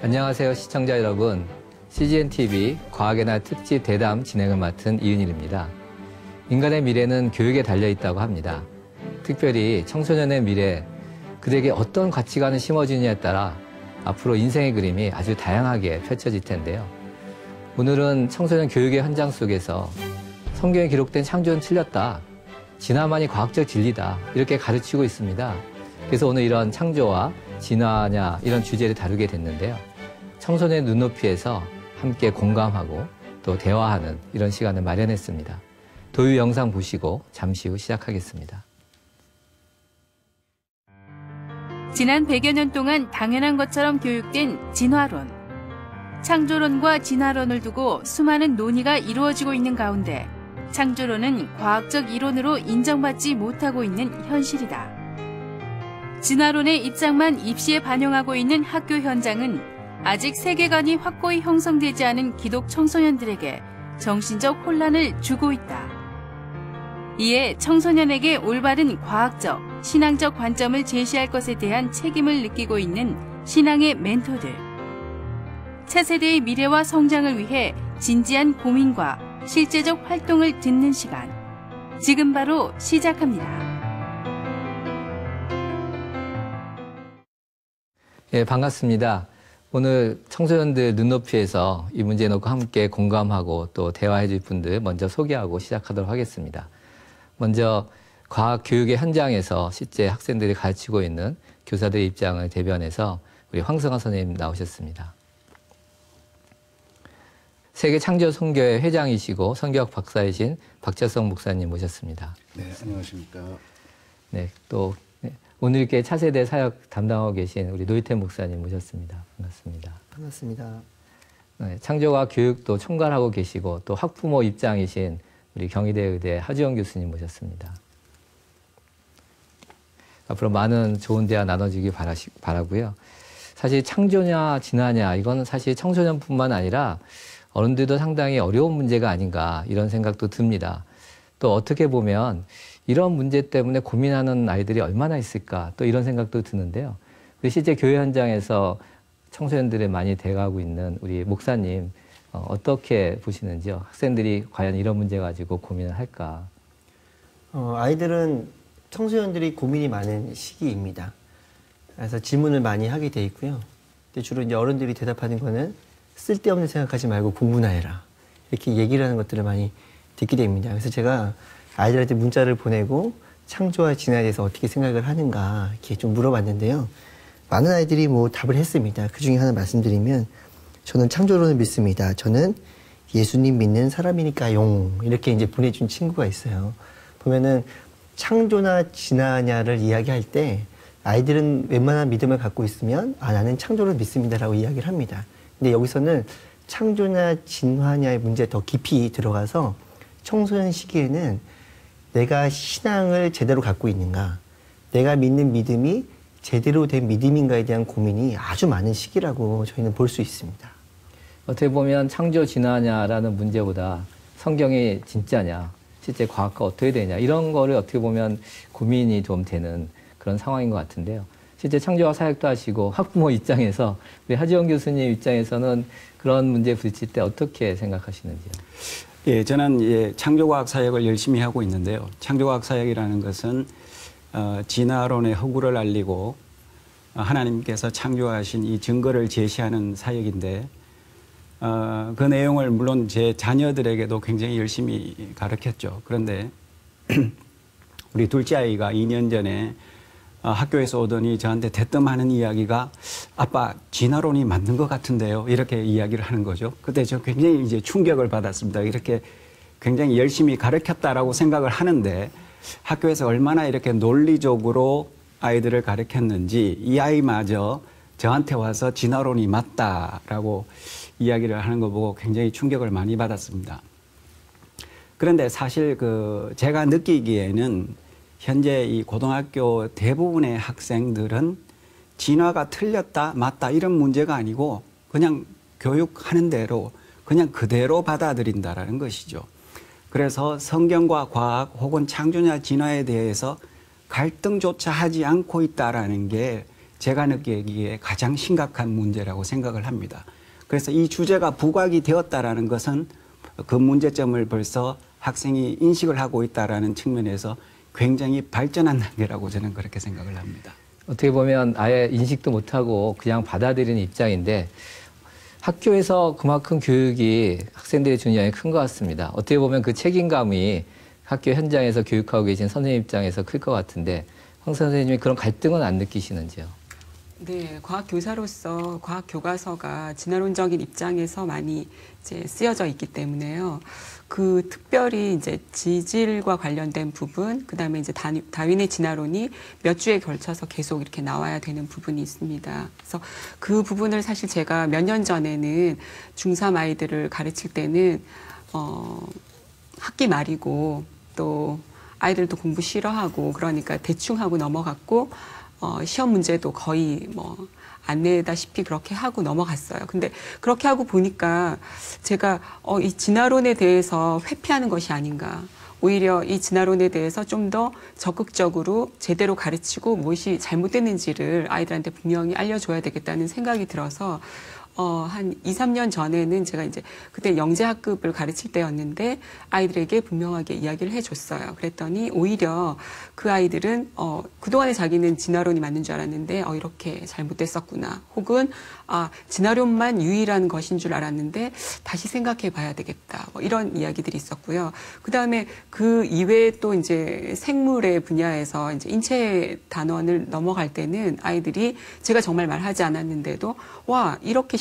안녕하세요, 시청자 여러분. CGN-TV 과학의 날 특집 대담 진행을 맡은 이은일입니다. 인간의 미래는 교육에 달려있다고 합니다. 특별히 청소년의 미래, 그들에게 어떤 가치관을 심어주느냐에 따라 앞으로 인생의 그림이 아주 다양하게 펼쳐질 텐데요. 오늘은 청소년 교육의 현장 속에서 성경에 기록된 창조는 틀렸다, 진화만이 과학적 진리다, 이렇게 가르치고 있습니다. 그래서 오늘 이런 창조와 진화냐 이런 주제를 다루게 됐는데요. 청소년의 눈높이에서 함께 공감하고 또 대화하는 이런 시간을 마련했습니다. 도유 영상 보시고 잠시 후 시작하겠습니다. 지난 100여 년 동안 당연한 것처럼 교육된 진화론. 창조론과 진화론을 두고 수많은 논의가 이루어지고 있는 가운데 창조론은 과학적 이론으로 인정받지 못하고 있는 현실이다. 진화론의 입장만 입시에 반영하고 있는 학교 현장은 아직 세계관이 확고히 형성되지 않은 기독 청소년들에게 정신적 혼란을 주고 있다. 이에 청소년에게 올바른 과학적, 신앙적 관점을 제시할 것에 대한 책임을 느끼고 있는 신앙의 멘토들. 차세대의 미래와 성장을 위해 진지한 고민과 실제적 활동을 듣는 시간. 지금 바로 시작합니다. 예, 반갑습니다. 오늘 청소년들 눈높이에서 이 문제 놓고 함께 공감하고 또 대화해 줄 분들 먼저 소개하고 시작하도록 하겠습니다. 먼저 과학 교육의 현장에서 실제 학생들이 가르치고 있는 교사들의 입장을 대변해서 우리 황성아 선생님 나오셨습니다. 세계 창조 선교회 회장이시고 선교학 박사이신 박철성 목사님 모셨습니다. 네, 안녕하십니까. 네, 또 오늘 이렇게 차세대 사역 담당하고 계신 우리 노희태 목사님 모셨습니다. 반갑습니다. 반갑습니다. 네, 창조과 교육도 총괄하고 계시고 또 학부모 입장이신 우리 경희대 의대 하주영 교수님 모셨습니다. 앞으로 많은 좋은 대화 나눠주기 바라고요. 사실 창조냐 진화냐 이건 사실 청소년뿐만 아니라 어른들도 상당히 어려운 문제가 아닌가 이런 생각도 듭니다. 또 어떻게 보면 이런 문제 때문에 고민하는 아이들이 얼마나 있을까 또 이런 생각도 드는데요. 실제 교회 현장에서 청소년들이 많이 돼가고 있는 우리 목사님 어떻게 보시는지요? 학생들이 과연 이런 문제 가지고 고민을 할까? 아이들은 청소년들이 고민이 많은 시기입니다. 그래서 질문을 많이 하게 돼 있고요. 근데 주로 이제 어른들이 대답하는 거는 쓸데없는 생각하지 말고 공부나 해라. 이렇게 얘기를 하는 것들을 많이 듣게 됩니다. 그래서 제가 아이들한테 문자를 보내고 창조와 진화에 대해서 어떻게 생각을 하는가 이렇게 좀 물어봤는데요. 많은 아이들이 뭐 답을 했습니다. 그 중에 하나 말씀드리면 저는 창조론을 믿습니다. 저는 예수님 믿는 사람이니까요. 이렇게 이제 보내준 친구가 있어요. 보면은 창조나 진화냐를 이야기할 때 아이들은 웬만한 믿음을 갖고 있으면 나는 창조를 믿습니다라고 이야기를 합니다. 근데 여기서는 창조나 진화냐의 문제에 더 깊이 들어가서 청소년 시기에는 내가 신앙을 제대로 갖고 있는가, 내가 믿는 믿음이 제대로 된 믿음인가에 대한 고민이 아주 많은 시기라고 저희는 볼 수 있습니다. 어떻게 보면 창조 진화냐라는 문제보다 성경이 진짜냐, 실제 과학과 어떻게 되냐 이런 거를 어떻게 보면 고민이 좀 되는 그런 상황인 것 같은데요. 실제 창조학 사역도 하시고 학부모 입장에서 우리 하지원 교수님 입장에서는 그런 문제에 부딪힐 때 어떻게 생각하시는지요? 예, 저는 창조과학 사역을 열심히 하고 있는데요. 창조과학 사역이라는 것은 진화론의 허구를 알리고 하나님께서 창조하신 이 증거를 제시하는 사역인데 그 내용을 물론 제 자녀들에게도 굉장히 열심히 가르쳤죠. 그런데 우리 둘째 아이가 2년 전에 학교에서 오더니 저한테 대뜸하는 이야기가 아빠 진화론이 맞는 것 같은데요. 이렇게 이야기를 하는 거죠. 그때 저 굉장히 이제 충격을 받았습니다. 이렇게 굉장히 열심히 가르쳤다라고 생각을 하는데 학교에서 얼마나 이렇게 논리적으로 아이들을 가르쳤는지 이 아이마저 저한테 와서 진화론이 맞다라고 이야기를 하는 거 보고 굉장히 충격을 많이 받았습니다. 그런데 사실 제가 느끼기에는 현재 이 고등학교 대부분의 학생들은 진화가 틀렸다, 맞다 이런 문제가 아니고 그냥 교육하는 대로 그냥 그대로 받아들인다라는 것이죠. 그래서 성경과 과학 혹은 창조냐 진화에 대해서 갈등조차 하지 않고 있다라는 게 제가 느끼기에 가장 심각한 문제라고 생각을 합니다. 그래서 이 주제가 부각이 되었다라는 것은 그 문제점을 벌써 학생이 인식을 하고 있다라는 측면에서 굉장히 발전한 단계라고 저는 그렇게 생각을 합니다. 어떻게 보면 아예 인식도 못하고 그냥 받아들이는 입장인데 학교에서 그만큼 교육이 학생들이 주는 영향이 큰 것 같습니다. 어떻게 보면 그 책임감이 학교 현장에서 교육하고 계신 선생님 입장에서 클 것 같은데 황 선생님이 그런 갈등은 안 느끼시는지요? 네, 과학 교사로서 과학 교과서가 진화론적인 입장에서 많이 이제 쓰여져 있기 때문에요. 그 특별히 이제 지질과 관련된 부분, 그다음에 이제 다윈의 진화론이 몇 주에 걸쳐서 계속 이렇게 나와야 되는 부분이 있습니다. 그래서 그 부분을 사실 제가 몇 년 전에는 중3 아이들을 가르칠 때는 학기 말이고 또 아이들도 공부 싫어하고 그러니까 대충 하고 넘어갔고 시험 문제도 거의 뭐 안 내다시피 그렇게 하고 넘어갔어요. 근데 그렇게 하고 보니까 제가 이 진화론에 대해서 회피하는 것이 아닌가. 오히려 이 진화론에 대해서 좀 더 적극적으로 제대로 가르치고 무엇이 잘못됐는지를 아이들한테 분명히 알려줘야 되겠다는 생각이 들어서 한 2, 3년 전에는 제가 이제 그때 영재학급을 가르칠 때였는데 아이들에게 분명하게 이야기를 해줬어요. 그랬더니 오히려 그 아이들은 그동안에 자기는 진화론이 맞는 줄 알았는데 이렇게 잘못됐었구나. 혹은 진화론만 유일한 것인 줄 알았는데 다시 생각해 봐야 되겠다. 뭐 이런 이야기들이 있었고요. 그다음에 그 이외에 또 이제 생물의 분야에서 이제 인체 단원을 넘어갈 때는 아이들이 제가 정말 말하지 않았는데도 와, 이렇게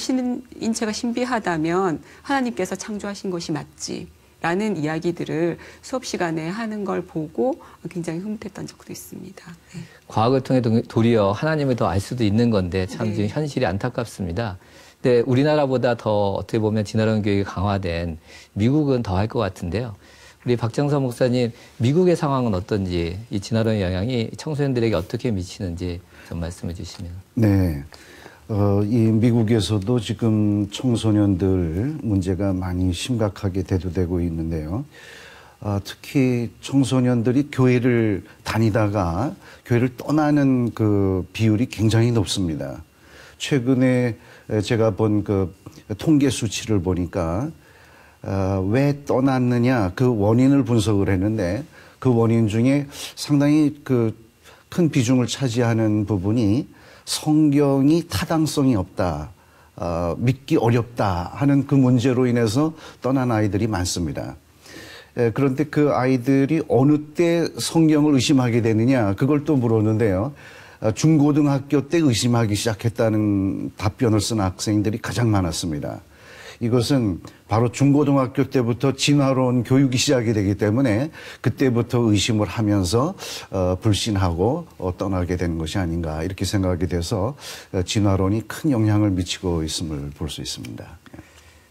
인체가 신비하다면 하나님께서 창조하신 것이 맞지. 라는 이야기들을 수업 시간에 하는 걸 보고 굉장히 흐뭇했던 적도 있습니다. 네. 과학을 통해 도리어 하나님을 더 알 수도 있는 건데 참 지금 현실이 안타깝습니다. 근데 우리나라보다 더 어떻게 보면 진화론 교육이 강화된 미국은 더 할 것 같은데요. 우리 박정서 목사님, 미국의 상황은 어떤지, 이 진화론의 영향이 청소년들에게 어떻게 미치는지 좀 말씀해 주시면. 네. 이 미국에서도 지금 청소년들 문제가 많이 심각하게 대두되고 있는데요. 특히 청소년들이 교회를 다니다가 교회를 떠나는 그 비율이 굉장히 높습니다. 최근에 제가 본 그 통계 수치를 보니까 왜 떠났느냐 그 원인을 분석을 했는데 그 원인 중에 상당히 그 큰 비중을 차지하는 부분이 성경이 타당성이 없다, 믿기 어렵다 하는 그 문제로 인해서 떠난 아이들이 많습니다. 그런데 그 아이들이 어느 때 성경을 의심하게 되느냐 그걸 또 물었는데요. 중고등학교 때 의심하기 시작했다는 답변을 쓴 학생들이 가장 많았습니다. 이것은 바로 중고등학교 때부터 진화론 교육이 시작이 되기 때문에 그때부터 의심을 하면서 불신하고 떠나게 되는 것이 아닌가 이렇게 생각이 돼서 진화론이 큰 영향을 미치고 있음을 볼 수 있습니다.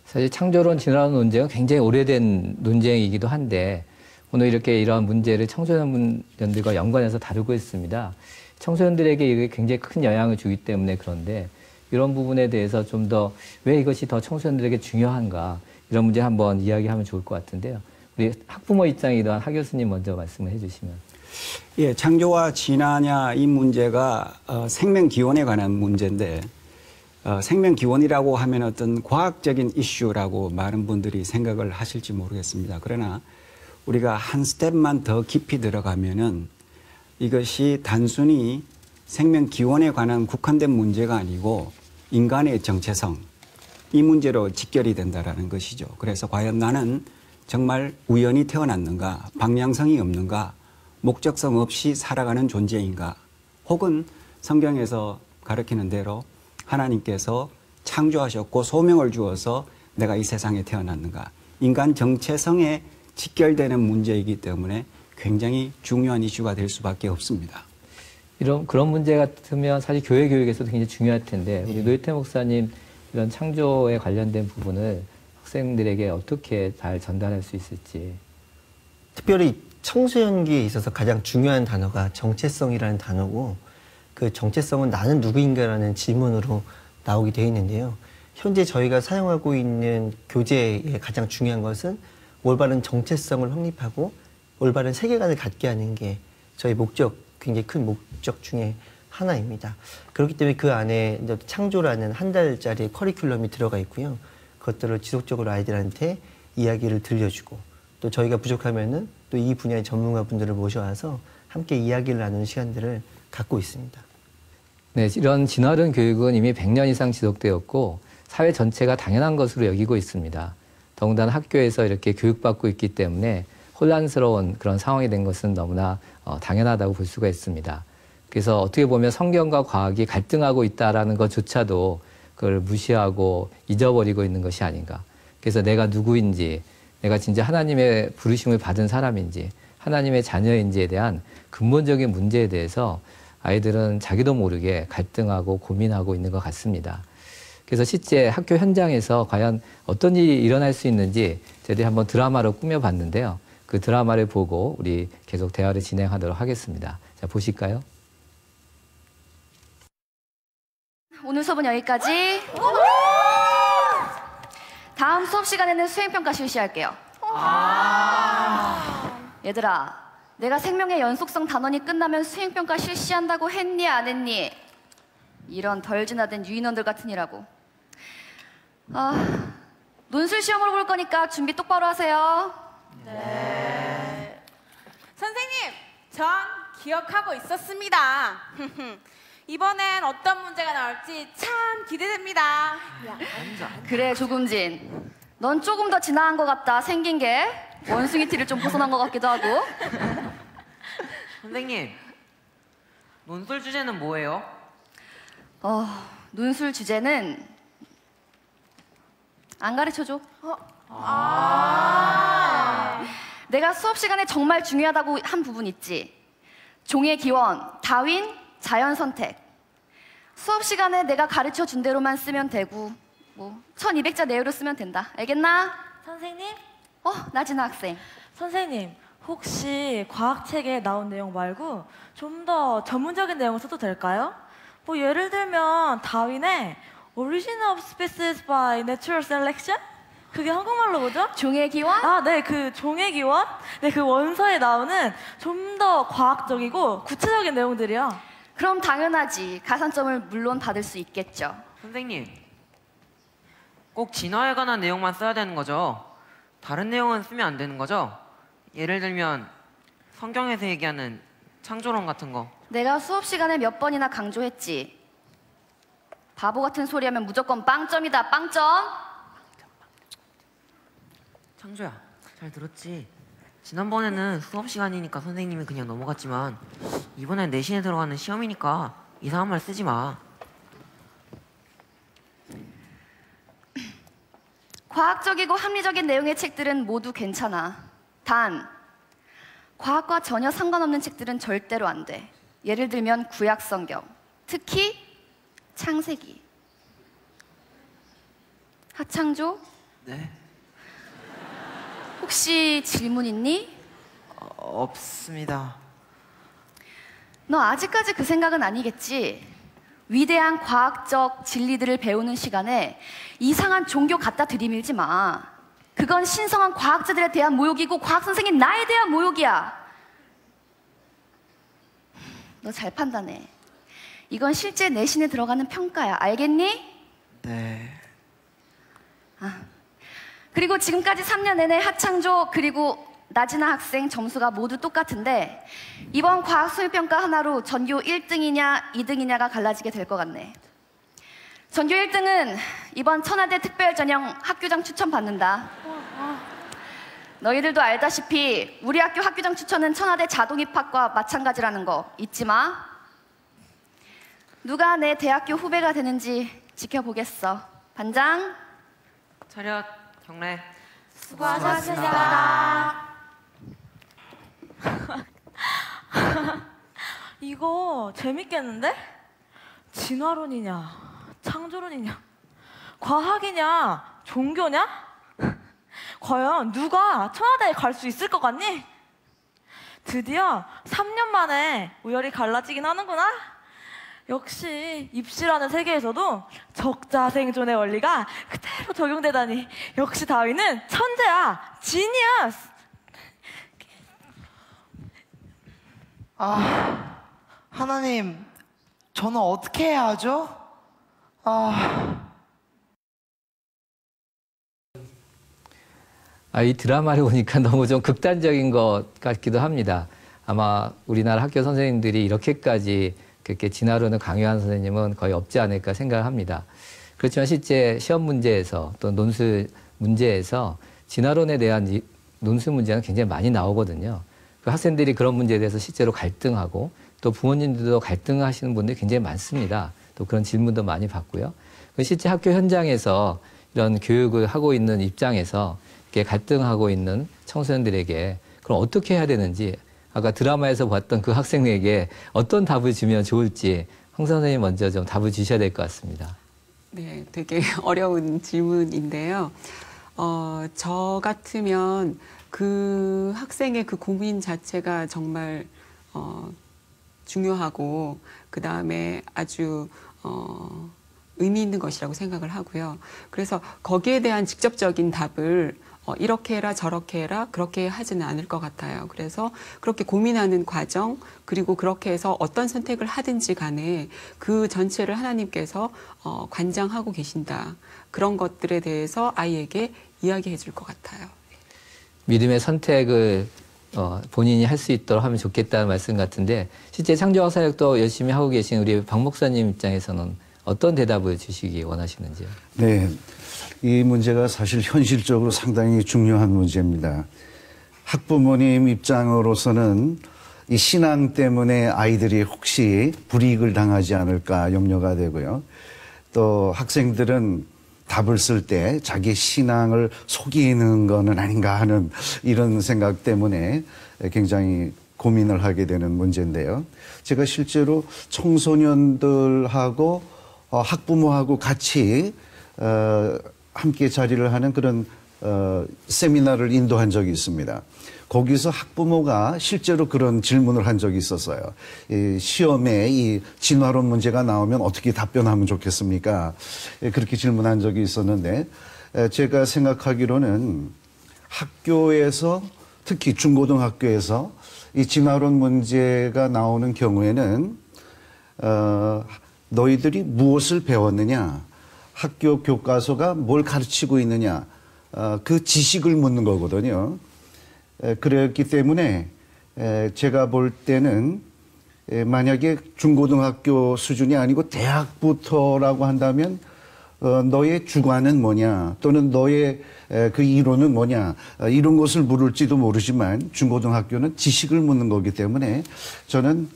사실 창조론, 진화론 논쟁은 굉장히 오래된 논쟁이기도 한데 오늘 이렇게 이러한 문제를 청소년들과 연관해서 다루고 있습니다. 청소년들에게 이게 굉장히 큰 영향을 주기 때문에 그런데 이런 부분에 대해서 좀 더 왜 이것이 더 청소년들에게 중요한가 이런 문제 한번 이야기하면 좋을 것 같은데요. 우리 학부모 입장이기도 한 하 교수님 먼저 말씀을 해주시면. 예, 창조와 진화냐 이 문제가 생명기원에 관한 문제인데 생명기원이라고 하면 어떤 과학적인 이슈라고 많은 분들이 생각을 하실지 모르겠습니다. 그러나 우리가 한 스텝만 더 깊이 들어가면은 이것이 단순히 생명기원에 관한 국한된 문제가 아니고 인간의 정체성, 이 문제로 직결이 된다는 것이죠. 그래서 과연 나는 정말 우연히 태어났는가, 방향성이 없는가, 목적성 없이 살아가는 존재인가, 혹은 성경에서 가르치는 대로 하나님께서 창조하셨고 소명을 주어서 내가 이 세상에 태어났는가, 인간 정체성에 직결되는 문제이기 때문에 굉장히 중요한 이슈가 될 수밖에 없습니다. 그런 문제 같으면 사실 교회 교육에서도 굉장히 중요할 텐데 우리 노희태 목사님 이런 창조에 관련된 부분을 학생들에게 어떻게 잘 전달할 수 있을지. 특별히 청소년기에 있어서 가장 중요한 단어가 정체성이라는 단어고 그 정체성은 나는 누구인가라는 질문으로 나오게 되어 있는데요. 현재 저희가 사용하고 있는 교재의 가장 중요한 것은 올바른 정체성을 확립하고 올바른 세계관을 갖게 하는 게 저희 굉장히 큰 목적 중에 하나입니다. 그렇기 때문에 그 안에 이제 창조라는 한 달짜리 커리큘럼이 들어가 있고요. 그것들을 지속적으로 아이들한테 이야기를 들려주고 또 저희가 부족하면은 또 이 분야의 전문가분들을 모셔와서 함께 이야기를 나누는 시간들을 갖고 있습니다. 네, 이런 진화론 교육은 이미 100년 이상 지속되었고 사회 전체가 당연한 것으로 여기고 있습니다. 더군다나 학교에서 이렇게 교육받고 있기 때문에 혼란스러운 그런 상황이 된 것은 너무나 당연하다고 볼 수가 있습니다. 그래서 어떻게 보면 성경과 과학이 갈등하고 있다는 것조차도 그걸 무시하고 잊어버리고 있는 것이 아닌가. 그래서 내가 누구인지, 내가 진짜 하나님의 부르심을 받은 사람인지, 하나님의 자녀인지에 대한 근본적인 문제에 대해서 아이들은 자기도 모르게 갈등하고 고민하고 있는 것 같습니다. 그래서 실제 학교 현장에서 과연 어떤 일이 일어날 수 있는지 저희들이 한번 드라마로 꾸며봤는데요. 그 드라마를 보고 우리 계속 대화를 진행하도록 하겠습니다. 자, 보실까요? 오늘 수업은 여기까지. 다음 수업 시간에는 수행평가 실시할게요. 얘들아, 내가 생명의 연속성 단원이 끝나면 수행평가 실시한다고 했니 안 했니? 이런 덜 진화된 유인원들 같으니라고. 논술 시험으로 볼 거니까 준비 똑바로 하세요. 네. 선생님, 전 기억하고 있었습니다. 이번엔 어떤 문제가 나올지 참 기대됩니다. 그래, 조금진. 넌 조금 더 진화한 것 같다. 생긴 게 원숭이 티를 좀 벗어난 것 같기도 하고. 선생님, 논술 주제는 뭐예요? 논술 주제는 안 가르쳐줘. 내가 수업 시간에 정말 중요하다고 한 부분 있지. 종의 기원, 다윈, 자연 선택. 수업 시간에 내가 가르쳐 준 대로만 쓰면 되고, 1200자 내외로 쓰면 된다. 알겠나? 선생님? 나진아 학생. 선생님, 혹시 과학책에 나온 내용 말고 좀 더 전문적인 내용을 써도 될까요? 예를 들면 다윈의 Origin of Species by Natural Selection? 그게 한국말로 뭐죠? 종의 기원? 네, 그 종의 기원? 네, 그 원서에 나오는 좀 더 과학적이고 구체적인 내용들이요. 그럼 당연하지. 가산점을 물론 받을 수 있겠죠. 선생님, 꼭 진화에 관한 내용만 써야 되는 거죠? 다른 내용은 쓰면 안 되는 거죠? 예를 들면 성경에서 얘기하는 창조론 같은 거. 내가 수업 시간에 몇 번이나 강조했지. 바보 같은 소리 하면 무조건 빵점이다. 빵점. 창조야, 잘 들었지? 지난번에는 수업 시간이니까 선생님이 그냥 넘어갔지만 이번엔 내신에 들어가는 시험이니까 이상한 말 쓰지 마. 과학적이고 합리적인 내용의 책들은 모두 괜찮아. 단, 과학과 전혀 상관없는 책들은 절대로 안 돼. 예를 들면 구약 성경, 특히 창세기. 하창조? 네? 혹시 질문 있니? 없습니다. 너 아직까지 그 생각은 아니겠지? 위대한 과학적 진리들을 배우는 시간에 이상한 종교 갖다 들이밀지 마. 그건 신성한 과학자들에 대한 모욕이고 과학 선생님 나에 대한 모욕이야. 너 잘 판단해. 이건 실제 내신에 들어가는 평가야. 알겠니? 네. 그리고 지금까지 3년 내내 하창조 그리고 나진아 학생 점수가 모두 똑같은데 이번 과학 수행평가 하나로 전교 1등이냐 2등이냐가 갈라지게 될 것 같네. 전교 1등은 이번 천하대 특별전형 학교장 추천 받는다. 너희들도 알다시피 우리 학교 학교장 추천은 천하대 자동입학과 마찬가지라는 거 잊지 마. 누가 내 대학교 후배가 되는지 지켜보겠어. 반장. 차렷, 경례. 수고하셨습니다. 이거 재밌겠는데? 진화론이냐, 창조론이냐, 과학이냐, 종교냐? 과연 누가 천하대에 갈 수 있을 것 같니? 드디어 3년 만에 우열이 갈라지긴 하는구나. 역시 입시라는 세계에서도 적자생존의 원리가 그대로 적용되다니. 역시 다윈은 천재야. 지니어스. 하나님, 저는 어떻게 해야 하죠? 이 드라마를 보니까 너무 좀 극단적인 것 같기도 합니다. 아마 우리나라 학교 선생님들이 이렇게까지 그렇게 진화론을 강요하는 선생님은 거의 없지 않을까 생각을 합니다. 그렇지만 실제 시험 문제에서 또 논술 문제에서 진화론에 대한 논술 문제는 굉장히 많이 나오거든요. 그 학생들이 그런 문제에 대해서 실제로 갈등하고 또 부모님들도 갈등하시는 분들이 굉장히 많습니다. 또 그런 질문도 많이 받고요. 실제 학교 현장에서 이런 교육을 하고 있는 입장에서 이렇게 갈등하고 있는 청소년들에게 그럼 어떻게 해야 되는지 아까 드라마에서 봤던 그 학생에게 어떤 답을 주면 좋을지 황 선생님 먼저 좀 답을 주셔야 될 것 같습니다. 네, 되게 어려운 질문인데요. 저 같으면 그 학생의 그 고민 자체가 정말 중요하고 그 다음에 아주 의미 있는 것이라고 생각을 하고요. 그래서 거기에 대한 직접적인 답을 이렇게 해라 저렇게 해라 그렇게 하지는 않을 것 같아요. 그래서 그렇게 고민하는 과정 그리고 그렇게 해서 어떤 선택을 하든지 간에 그 전체를 하나님께서 관장하고 계신다. 그런 것들에 대해서 아이에게 이야기해 줄 것 같아요. 믿음의 선택을 본인이 할 수 있도록 하면 좋겠다는 말씀 같은데 실제 창조학 사역도 열심히 하고 계신 우리 박 목사님 입장에서는 어떤 대답을 주시기 원하시는지요? 네, 이 문제가 사실 현실적으로 상당히 중요한 문제입니다. 학부모님 입장으로서는 이 신앙 때문에 아이들이 혹시 불이익을 당하지 않을까 염려가 되고요. 또 학생들은 답을 쓸 때 자기 신앙을 속이는 거는 아닌가 하는 이런 생각 때문에 굉장히 고민을 하게 되는 문제인데요. 제가 실제로 청소년들하고 학부모하고 같이 함께 자리를 하는 그런 세미나를 인도한 적이 있습니다. 거기서 학부모가 실제로 그런 질문을 한 적이 있었어요. 이 시험에 이 진화론 문제가 나오면 어떻게 답변하면 좋겠습니까? 그렇게 질문한 적이 있었는데 제가 생각하기로는 학교에서 특히 중고등학교에서 이 진화론 문제가 나오는 경우에는 너희들이 무엇을 배웠느냐, 학교 교과서가 뭘 가르치고 있느냐, 그 지식을 묻는 거거든요. 그랬기 때문에 제가 볼 때는 만약에 중고등학교 수준이 아니고 대학부터라고 한다면 너의 주관은 뭐냐 또는 너의 그 이론은 뭐냐 이런 것을 물을지도 모르지만 중고등학교는 지식을 묻는 거기 때문에 저는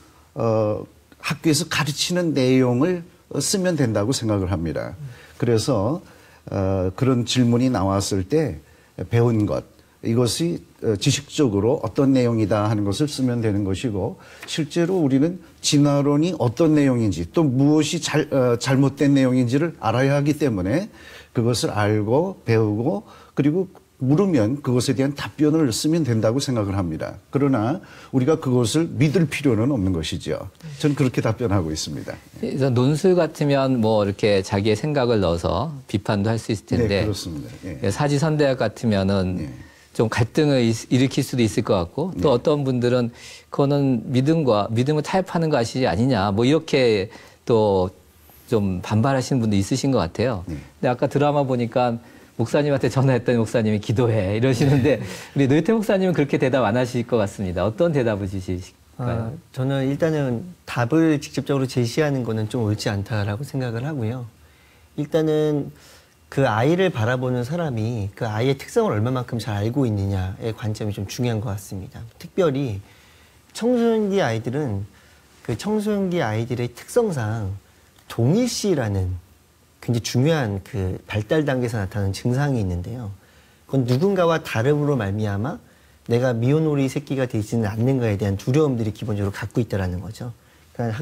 학교에서 가르치는 내용을 쓰면 된다고 생각을 합니다. 그래서 그런 질문이 나왔을 때 배운 것 이것이 지식적으로 어떤 내용이다 하는 것을 쓰면 되는 것이고 실제로 우리는 진화론이 어떤 내용인지 또 무엇이 잘못된 내용인지를 알아야 하기 때문에 그것을 알고 배우고 그리고 물으면 그것에 대한 답변을 쓰면 된다고 생각을 합니다. 그러나 우리가 그것을 믿을 필요는 없는 것이죠. 저는 그렇게 답변하고 있습니다. 그래서 논술 같으면 뭐 이렇게 자기의 생각을 넣어서 비판도 할 수 있을 텐데 네, 그렇습니다. 예. 사지선대학 같으면은 좀 갈등을 일으킬 수도 있을 것 같고 또 어떤 분들은 그거는 믿음을 타협하는 것이 아니냐 뭐 이렇게 또 좀 반발하시는 분도 있으신 것 같아요. 근데 아까 드라마 보니까 목사님한테 전화했더니 목사님이 기도해 이러시는데 우리 노희태 목사님은 그렇게 대답 안 하실 것 같습니다. 어떤 대답을 주실까요? 저는 일단은 답을 직접적으로 제시하는 거는 좀 옳지 않다라고 생각을 하고요. 일단은 그 아이를 바라보는 사람이 그 아이의 특성을 얼마만큼 잘 알고 있느냐의 관점이 좀 중요한 것 같습니다. 특별히 청소년기 아이들은 그 청소년기 아이들의 특성상 동일시라는 굉장히 중요한 그 발달 단계에서 나타나는 증상이 있는데요. 그건 누군가와 다름으로 말미암아 내가 미혼오리 새끼가 되지는 않는가에 대한 두려움들이 기본적으로 갖고 있다는 거죠. 그러니까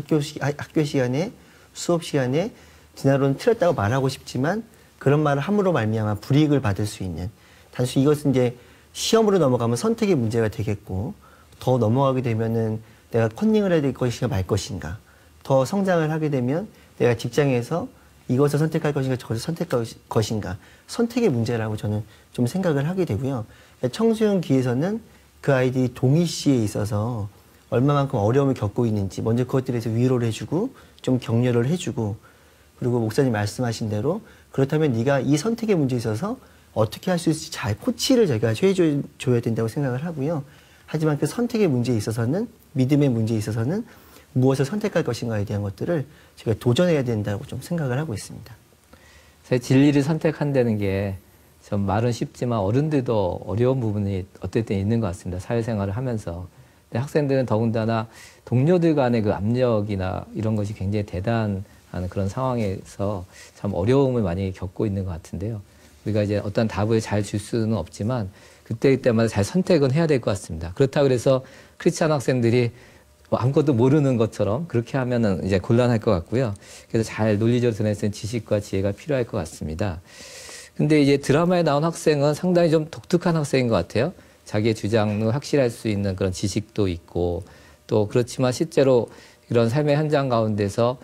학교 시간에 수업 시간에 진화론을 틀렸다고 말하고 싶지만 그런 말을 함으로 말미암아 불이익을 받을 수 있는 단순히 이것은 이제 시험으로 넘어가면 선택의 문제가 되겠고 더 넘어가게 되면은 내가 컨닝을 해야 될 것인가 말 것인가 더 성장을 하게 되면 내가 직장에서 이것을 선택할 것인가 저것을 선택할 것인가 선택의 문제라고 저는 좀 생각을 하게 되고요. 청소년기에서는 그 아이들이 동일시에 있어서 얼마만큼 어려움을 겪고 있는지 먼저 그것들에 대해서 위로를 해주고 좀 격려를 해주고 그리고 목사님 말씀하신 대로 그렇다면 네가 이 선택의 문제에 있어서 어떻게 할 수 있을지 잘 코치를 저희가 해줘야 된다고 생각을 하고요. 하지만 그 선택의 문제에 있어서는 믿음의 문제에 있어서는 무엇을 선택할 것인가에 대한 것들을 저희가 도전해야 된다고 좀 생각을 하고 있습니다. 제 진리를 선택한다는 게 좀 말은 쉽지만 어른들도 어려운 부분이 어떨 때 있는 것 같습니다. 사회생활을 하면서. 근데 학생들은 더군다나 동료들 간의 그 압력이나 이런 것이 굉장히 대단한 그런 상황에서 참 어려움을 많이 겪고 있는 것 같은데요. 우리가 이제 어떤 답을 잘 줄 수는 없지만 그때마다 잘 선택은 해야 될 것 같습니다. 그렇다고 그래서 크리스찬 학생들이 뭐 아무것도 모르는 것처럼 그렇게 하면은 이제 곤란할 것 같고요. 그래서 잘 논리적으로 드러낼 수 있는 지식과 지혜가 필요할 것 같습니다. 근데 이제 드라마에 나온 학생은 상당히 좀 독특한 학생인 것 같아요. 자기의 주장을 확실할 수 있는 그런 지식도 있고 또 그렇지만 실제로 이런 삶의 현장 가운데서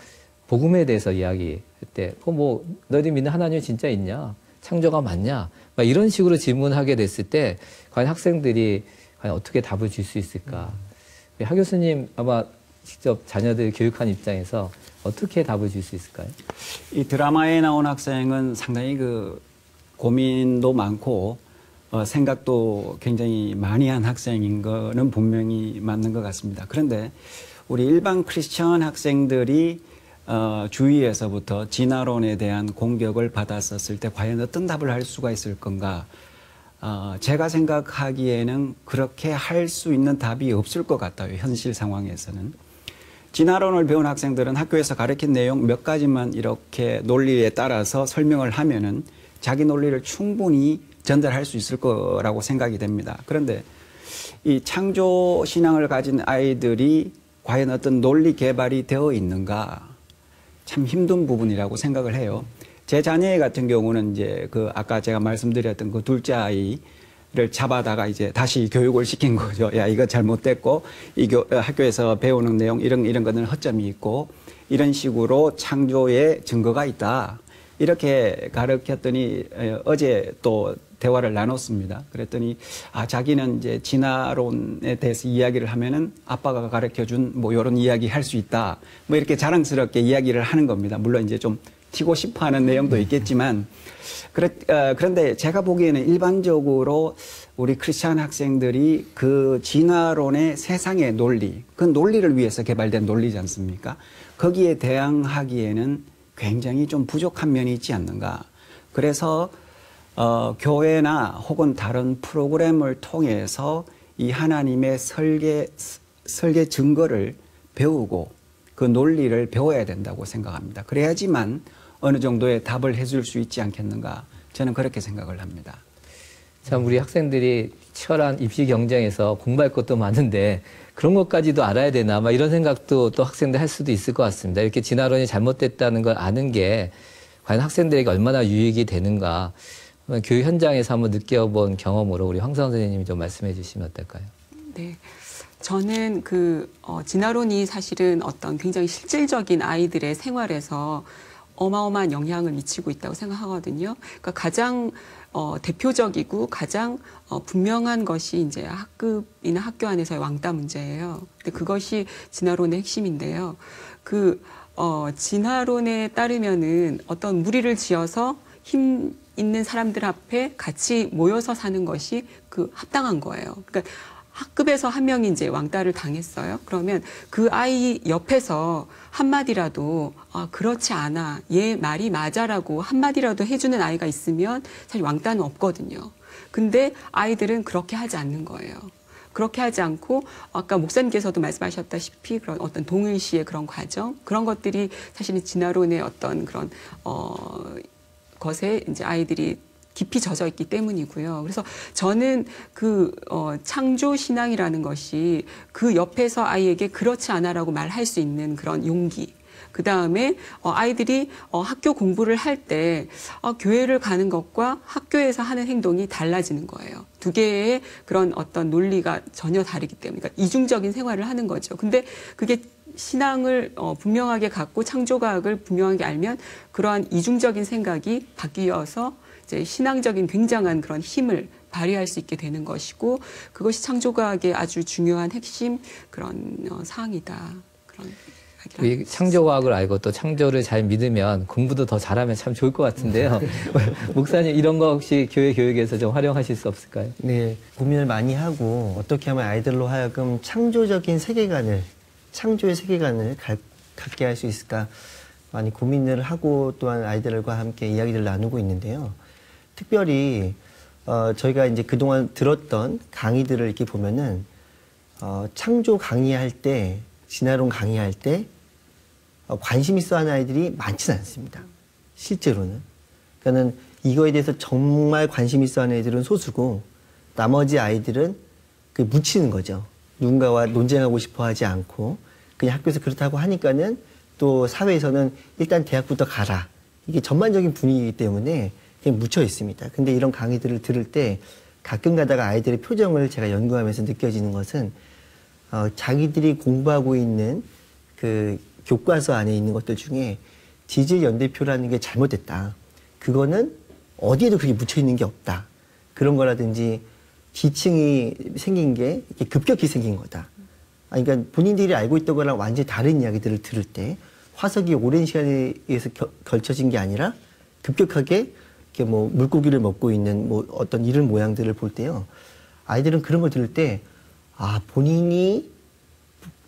복음에 대해서 이야기할 때, 뭐 너희들 믿는 하나님이 진짜 있냐? 창조가 맞냐? 막 이런 식으로 질문하게 됐을 때 과연 학생들이 과연 어떻게 답을 줄 수 있을까? 하 교수님 아마 직접 자녀들 교육한 입장에서 어떻게 답을 줄 수 있을까요? 이 드라마에 나온 학생은 상당히 그 고민도 많고 생각도 굉장히 많이 한 학생인 거는 분명히 맞는 것 같습니다. 그런데 우리 일반 크리스천 학생들이 주위에서부터 진화론에 대한 공격을 받았었을 때 과연 어떤 답을 할 수가 있을 건가? 제가 생각하기에는 그렇게 할 수 있는 답이 없을 것 같아요. 현실 상황에서는. 진화론을 배운 학생들은 학교에서 가르친 내용 몇 가지만 이렇게 논리에 따라서 설명을 하면은 자기 논리를 충분히 전달할 수 있을 거라고 생각이 됩니다. 그런데 이 창조 신앙을 가진 아이들이 과연 어떤 논리 개발이 되어 있는가 참 힘든 부분이라고 생각을 해요. 제 자녀 같은 경우는 이제 그 아까 제가 말씀드렸던 그 둘째 아이를 잡아다가 이제 다시 교육을 시킨 거죠. 야, 이거 잘못됐고 학교에서 배우는 내용 이런 거는 허점이 있고 이런 식으로 창조의 증거가 있다. 이렇게 가르쳤더니 어제 또 대화를 나눴습니다. 그랬더니 자기는 이제 진화론에 대해서 이야기를 하면은 아빠가 가르쳐준 뭐 이런 이야기 할 수 있다. 뭐 이렇게 자랑스럽게 이야기를 하는 겁니다. 물론 이제 좀 튀고 싶어하는 내용도 있겠지만 그런데 제가 보기에는 일반적으로 우리 크리스찬 학생들이 그 진화론의 세상의 논리, 그 논리를 위해서 개발된 논리지 않습니까? 거기에 대항하기에는 굉장히 좀 부족한 면이 있지 않는가. 그래서 교회나 혹은 다른 프로그램을 통해서 이 하나님의 설계 증거를 배우고 그 논리를 배워야 된다고 생각합니다. 그래야지만 어느 정도의 답을 해줄 수 있지 않겠는가. 저는 그렇게 생각을 합니다. 참 우리 학생들이 치열한 입시 경쟁에서 공부할 것도 많은데 그런 것까지도 알아야 되나 막 이런 생각도 또 학생들 할 수도 있을 것 같습니다. 이렇게 진화론이 잘못됐다는 걸 아는 게 과연 학생들에게 얼마나 유익이 되는가 교육 현장에서 한번 느껴본 경험으로 우리 황선 선생님이 좀 말씀해 주시면 어떨까요? 네. 저는 진화론이 사실은 어떤 굉장히 실질적인 아이들의 생활에서 어마어마한 영향을 미치고 있다고 생각하거든요. 그러니까 가장 대표적이고 가장 분명한 것이 이제 학급이나 학교 안에서의 왕따 문제예요. 근데 그것이 진화론의 핵심인데요. 진화론에 따르면은 어떤 무리를 지어서 힘 있는 사람들 앞에 같이 모여서 사는 것이 합당한 거예요. 그러니까 학급에서 한 명이 이제 왕따를 당했어요. 그러면 그 아이 옆에서 한마디라도 그렇지 않아. 얘 말이 맞아라고 한마디라도 해주는 아이가 있으면 사실 왕따는 없거든요. 근데 아이들은 그렇게 하지 않는 거예요. 그렇게 하지 않고 아까 목사님께서도 말씀하셨다시피 그런 어떤 동일시의 그런 과정 그런 것들이 사실은 진화론의 어떤 그런 것에 이제 아이들이 깊이 젖어 있기 때문이고요. 그래서 저는 창조 신앙이라는 것이 그 옆에서 아이에게 그렇지 않아라고 말할 수 있는 그런 용기. 그 다음에 아이들이 학교 공부를 할 때 교회를 가는 것과 학교에서 하는 행동이 달라지는 거예요. 두 개의 그런 어떤 논리가 전혀 다르기 때문에 그러니까 이중적인 생활을 하는 거죠. 근데 그게 신앙을 분명하게 갖고 창조과학을 분명하게 알면 그러한 이중적인 생각이 바뀌어서 이제 신앙적인 굉장한 그런 힘을 발휘할 수 있게 되는 것이고 그것이 창조과학의 아주 중요한 핵심 그런 사항이다. 그런 이 창조과학을 알고 또 창조를 잘 믿으면 공부도 더 잘하면 참 좋을 것 같은데요. 목사님 이런 거 혹시 교회 교육에서 좀 활용하실 수 없을까요? 네, 고민을 많이 하고 어떻게 하면 아이들로 하여금 창조적인 세계관을, 창조의 세계관을 갖게 할 수 있을까 많이 고민을 하고 또한 아이들과 함께 이야기를 나누고 있는데요. 특별히 저희가 이제 그동안 들었던 강의들을 이렇게 보면은 창조 강의할 때, 진화론 강의할 때 관심 있어 하는 아이들이 많지는 않습니다. 실제로는. 그러니까는 이거에 대해서 정말 관심 있어 하는 애들은 소수고 나머지 아이들은 그 묻히는 거죠. 누군가와 논쟁하고 싶어 하지 않고 그냥 학교에서 그렇다고 하니까는 또 사회에서는 일단 대학부터 가라. 이게 전반적인 분위기이기 때문에 그냥 묻혀 있습니다. 근데 이런 강의들을 들을 때 가끔 가다가 아이들의 표정을 제가 연구하면서 느껴지는 것은 자기들이 공부하고 있는 그 교과서 안에 있는 것들 중에 지질 연대표라는 게 잘못됐다. 그거는 어디에도 그렇게 묻혀 있는 게 없다. 그런 거라든지 지층이 생긴 게 이렇게 급격히 생긴 거다. 그러니까 본인들이 알고 있던 거랑 완전히 다른 이야기들을 들을 때 화석이 오랜 시간에 의해서 걸쳐진 게 아니라 급격하게 이렇게 뭐 물고기를 먹고 있는 뭐 어떤 이런 모양들을 볼 때요. 아이들은 그런 걸 들을 때 본인이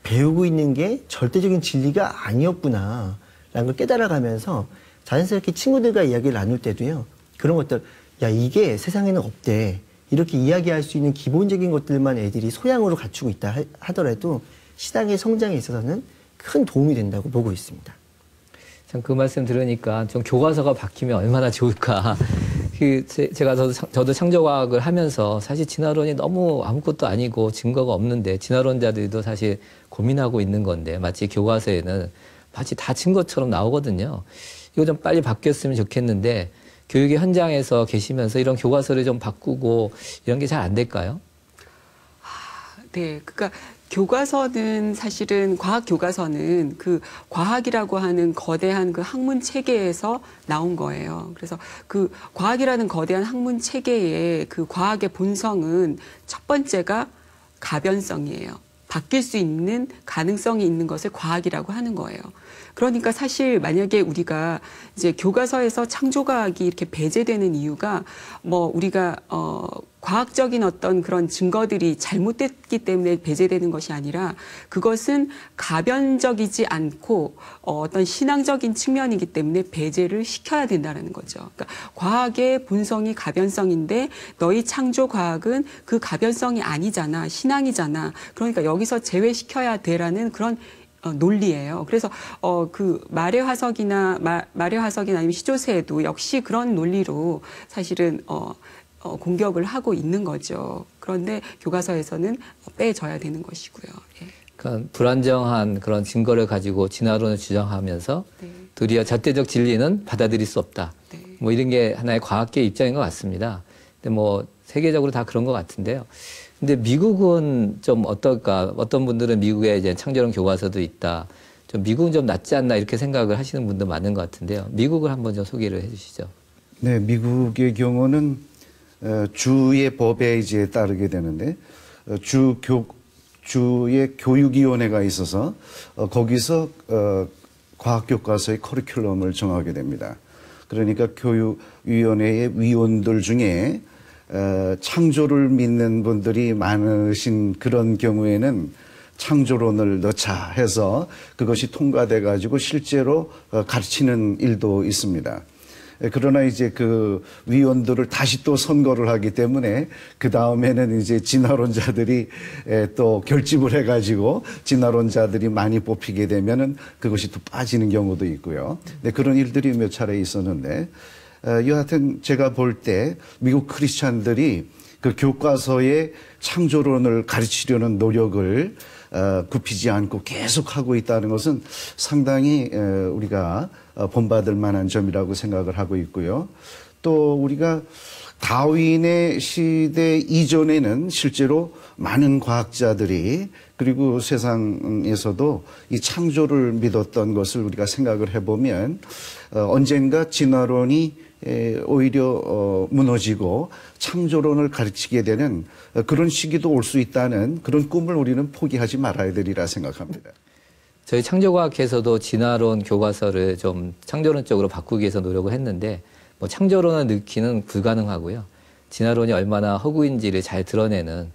배우고 있는 게 절대적인 진리가 아니었구나 라는 걸 깨달아가면서 자연스럽게 친구들과 이야기를 나눌 때도요. 그런 것들, 야 이게 세상에는 없대. 이렇게 이야기할 수 있는 기본적인 것들만 애들이 소양으로 갖추고 있다 하더라도 신앙의 성장에 있어서는 큰 도움이 된다고 보고 있습니다. 참 그 말씀 들으니까 좀 교과서가 바뀌면 얼마나 좋을까. 저도 창조과학을 하면서 사실 진화론이 너무 아무것도 아니고 증거가 없는데 진화론자들도 사실 고민하고 있는 건데 마치 교과서에는 마치 다 증거처럼 나오거든요. 이거 좀 빨리 바뀌었으면 좋겠는데 교육의 현장에서 계시면서 이런 교과서를 좀 바꾸고 이런 게 잘 안 될까요? 네, 그러니까 교과서는 사실은 과학 교과서는 그 과학이라고 하는 거대한 그 학문 체계에서 나온 거예요. 그래서 그 과학이라는 거대한 학문 체계의 그 과학의 본성은 첫 번째가 가변성이에요. 바뀔 수 있는 가능성이 있는 것을 과학이라고 하는 거예요. 그러니까 사실 만약에 우리가 이제 교과서에서 창조과학이 이렇게 배제되는 이유가 뭐 우리가 과학적인 어떤 그런 증거들이 잘못됐기 때문에 배제되는 것이 아니라 그것은 가변적이지 않고 어떤 신앙적인 측면이기 때문에 배제를 시켜야 된다는 거죠. 그러니까 과학의 본성이 가변성인데 너희 창조과학은 그 가변성이 아니잖아. 신앙이잖아. 그러니까 여기서 제외시켜야 돼라는 그런 논리예요. 그래서 그 말의 화석이나 아니면 시조새도 역시 그런 논리로 사실은 공격을 하고 있는 거죠. 그런데 교과서에서는 빼줘야 되는 것이고요. 예. 그러니까 불안정한 그런 증거를 가지고 진화론을 주장하면서 네. 도리어 절대적 진리는 받아들일 수 없다. 네. 뭐 이런 게 하나의 과학계 입장인 것 같습니다. 근데 뭐 세계적으로 다 그런 것 같은데요. 근데 미국은 좀 어떨까? 어떤 분들은 미국에 이제 창조론 교과서도 있다. 좀 미국은 좀 낫지 않나 이렇게 생각을 하시는 분도 많은 것 같은데요. 미국을 한번 좀 소개를 해주시죠. 네, 미국의 경우는 주의 법에 이제 따르게 되는데 주의 교육위원회가 있어서 거기서 과학 교과서의 커리큘럼을 정하게 됩니다. 그러니까 교육위원회의 위원들 중에 창조를 믿는 분들이 많으신 그런 경우에는 창조론을 넣자 해서 그것이 통과돼 가지고 실제로 가르치는 일도 있습니다. 그러나 이제 그 위원들을 다시 또 선거를 하기 때문에 그 다음에는 이제 진화론자들이 또 결집을 해가지고 진화론자들이 많이 뽑히게 되면은 그것이 또 빠지는 경우도 있고요. 네, 그런 일들이 몇 차례 있었는데 여하튼 제가 볼 때 미국 크리스찬들이 그 교과서의 창조론을 가르치려는 노력을 굽히지 않고 계속하고 있다는 것은 상당히 우리가 본받을 만한 점이라고 생각을 하고 있고요. 또 우리가 다윈의 시대 이전에는 실제로 많은 과학자들이 그리고 세상에서도 이 창조를 믿었던 것을 우리가 생각을 해보면 언젠가 진화론이 오히려 무너지고 창조론을 가르치게 되는 그런 시기도 올 수 있다는 그런 꿈을 우리는 포기하지 말아야 되리라 생각합니다. 저희 창조과학에서도 진화론 교과서를 좀 창조론 쪽으로 바꾸기 위해서 노력을 했는데 뭐 창조론을 넣기는 불가능하고요. 진화론이 얼마나 허구인지를 잘 드러내는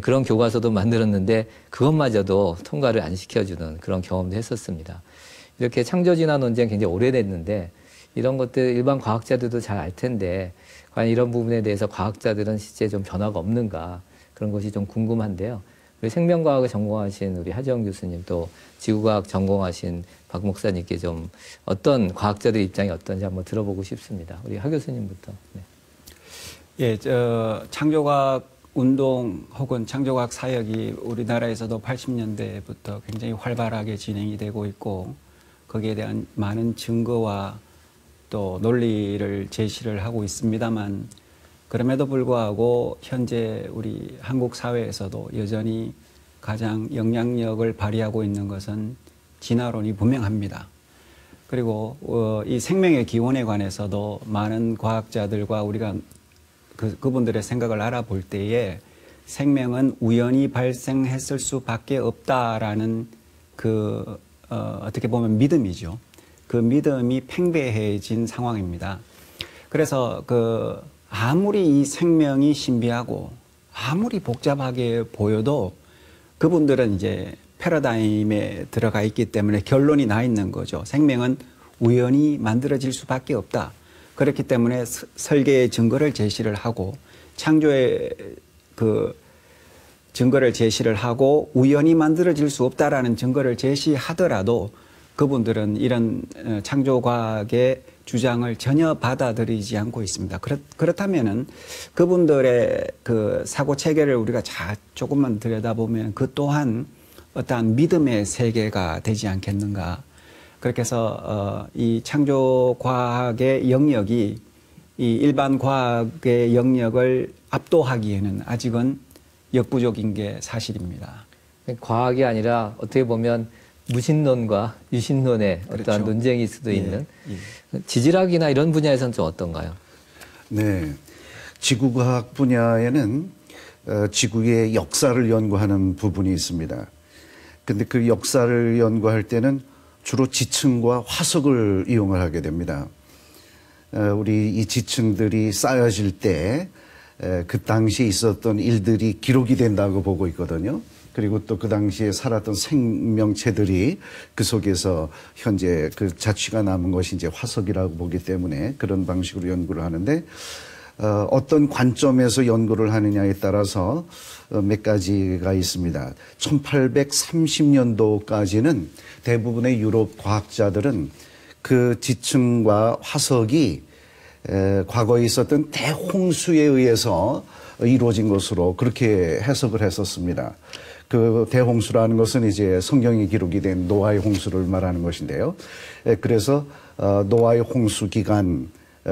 그런 교과서도 만들었는데 그것마저도 통과를 안 시켜주는 그런 경험도 했었습니다. 이렇게 창조진화 논쟁 굉장히 오래됐는데 이런 것들 일반 과학자들도 잘 알 텐데 과연 이런 부분에 대해서 과학자들은 실제 좀 변화가 없는가 그런 것이 좀 궁금한데요. 우리 생명과학을 전공하신 우리 하지원 교수님 또 지구과학 전공하신 박 목사님께 좀 어떤 과학자들 입장이 어떤지 한번 들어보고 싶습니다. 우리 하 교수님부터. 네. 예, 창조과학 운동 혹은 창조과학 사역이 우리나라에서도 80년대부터 굉장히 활발하게 진행이 되고 있고 거기에 대한 많은 증거와 또 논리를 제시를 하고 있습니다만 그럼에도 불구하고 현재 우리 한국 사회에서도 여전히 가장 영향력을 발휘하고 있는 것은 진화론이 분명합니다. 그리고 이 생명의 기원에 관해서도 많은 과학자들과 우리가 그분들의 생각을 알아볼 때에 생명은 우연히 발생했을 수밖에 없다라는 어떻게 보면 믿음이죠. 그 믿음이 팽배해진 상황입니다. 그래서 아무리 이 생명이 신비하고 아무리 복잡하게 보여도 그분들은 이제 패러다임에 들어가 있기 때문에 결론이 나 있는 거죠. 생명은 우연히 만들어질 수밖에 없다. 그렇기 때문에 설계의 증거를 제시를 하고 창조의 증거를 제시를 하고 우연히 만들어질 수 없다라는 증거를 제시하더라도 그분들은 이런 창조과학의 주장을 전혀 받아들이지 않고 있습니다. 그렇다면은 그분들의 사고 체계를 우리가 조금만 들여다보면 그 또한 어떠한 믿음의 세계가 되지 않겠는가. 그렇게 해서 이 창조과학의 영역이 이 일반 과학의 영역을 압도하기에는 아직은 역부족인 게 사실입니다. 과학이 아니라 어떻게 보면 무신론과 유신론의 그렇죠. 어떠한 논쟁일 수도 있는 지질학이나 이런 분야에서는 좀 어떤가요? 네, 지구과학 분야에는 지구의 역사를 연구하는 부분이 있습니다. 근데 그 역사를 연구할 때는 주로 지층과 화석을 이용을 하게 됩니다. 우리 이 지층들이 쌓여질 때 그 당시에 있었던 일들이 기록이 된다고 보고 있거든요. 그리고 또 그 당시에 살았던 생명체들이 그 속에서 현재 그 자취가 남은 것이 이제 화석이라고 보기 때문에 그런 방식으로 연구를 하는데 어떤 관점에서 연구를 하느냐에 따라서 몇 가지가 있습니다. 1830년도까지는 대부분의 유럽 과학자들은 그 지층과 화석이 과거에 있었던 대홍수에 의해서 이루어진 것으로 그렇게 해석을 했었습니다. 그 대홍수라는 것은 이제 성경에 기록이 된 노아의 홍수를 말하는 것인데요. 그래서 노아의 홍수 기간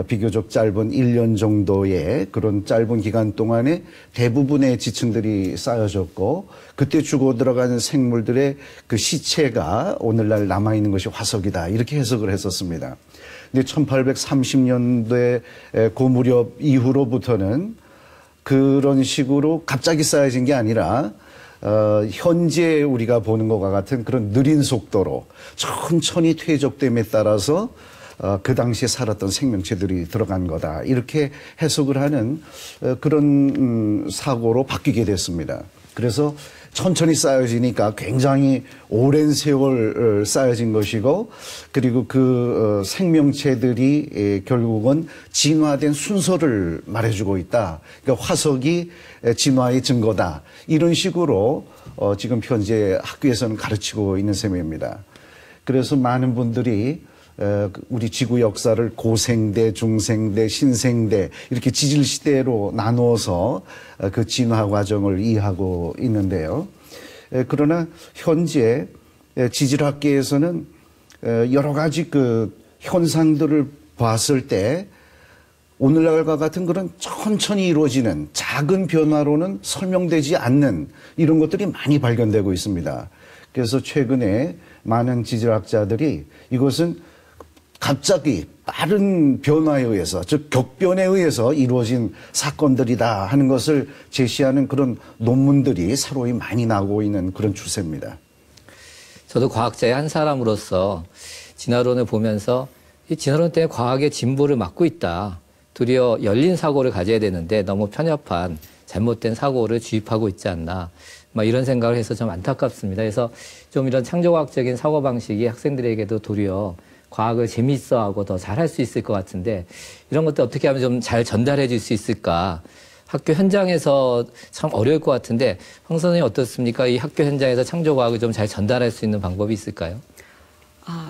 비교적 짧은 1년 정도의 그런 짧은 기간 동안에 대부분의 지층들이 쌓여졌고 그때 죽어 들어가는 생물들의 그 시체가 오늘날 남아있는 것이 화석이다 이렇게 해석을 했었습니다. 근데 1830년대 그 무렵 이후로부터는 그런 식으로 갑자기 쌓여진 게 아니라 현재 우리가 보는 것과 같은 그런 느린 속도로 천천히 퇴적됨에 따라서 그 당시에 살았던 생명체들이 들어간 거다. 이렇게 해석을 하는 그런 사고로 바뀌게 됐습니다. 그래서 천천히 쌓여지니까 굉장히 오랜 세월 쌓여진 것이고 그리고 그 생명체들이 결국은 진화된 순서를 말해주고 있다. 그러니까 화석이 진화의 증거다. 이런 식으로 지금 현재 학교에서는 가르치고 있는 셈입니다. 그래서 많은 분들이 우리 지구 역사를 고생대, 중생대, 신생대 이렇게 지질시대로 나누어서 그 진화 과정을 이해하고 있는데요. 그러나 현재 지질학계에서는 여러 가지 그 현상들을 봤을 때 오늘날과 같은 그런 천천히 이루어지는 작은 변화로는 설명되지 않는 이런 것들이 많이 발견되고 있습니다. 그래서 최근에 많은 지질학자들이 이것은 갑자기 빠른 변화에 의해서, 즉 격변에 의해서 이루어진 사건들이다 하는 것을 제시하는 그런 논문들이 새로이 많이 나오고 있는 그런 추세입니다. 저도 과학자의 한 사람으로서 진화론을 보면서 이 진화론 때문에 과학의 진보를 막고 있다. 도리어 열린 사고를 가져야 되는데 너무 편협한 잘못된 사고를 주입하고 있지 않나. 막 이런 생각을 해서 좀 안타깝습니다. 그래서 좀 이런 창조과학적인 사고방식이 학생들에게도 도리어 과학을 재미있어하고 더 잘할 수 있을 것 같은데 이런 것들 어떻게 하면 좀 잘 전달해 줄 수 있을까. 학교 현장에서 참 어려울 것 같은데 황 선생님 어떻습니까? 이 학교 현장에서 창조과학을 좀 잘 전달할 수 있는 방법이 있을까요?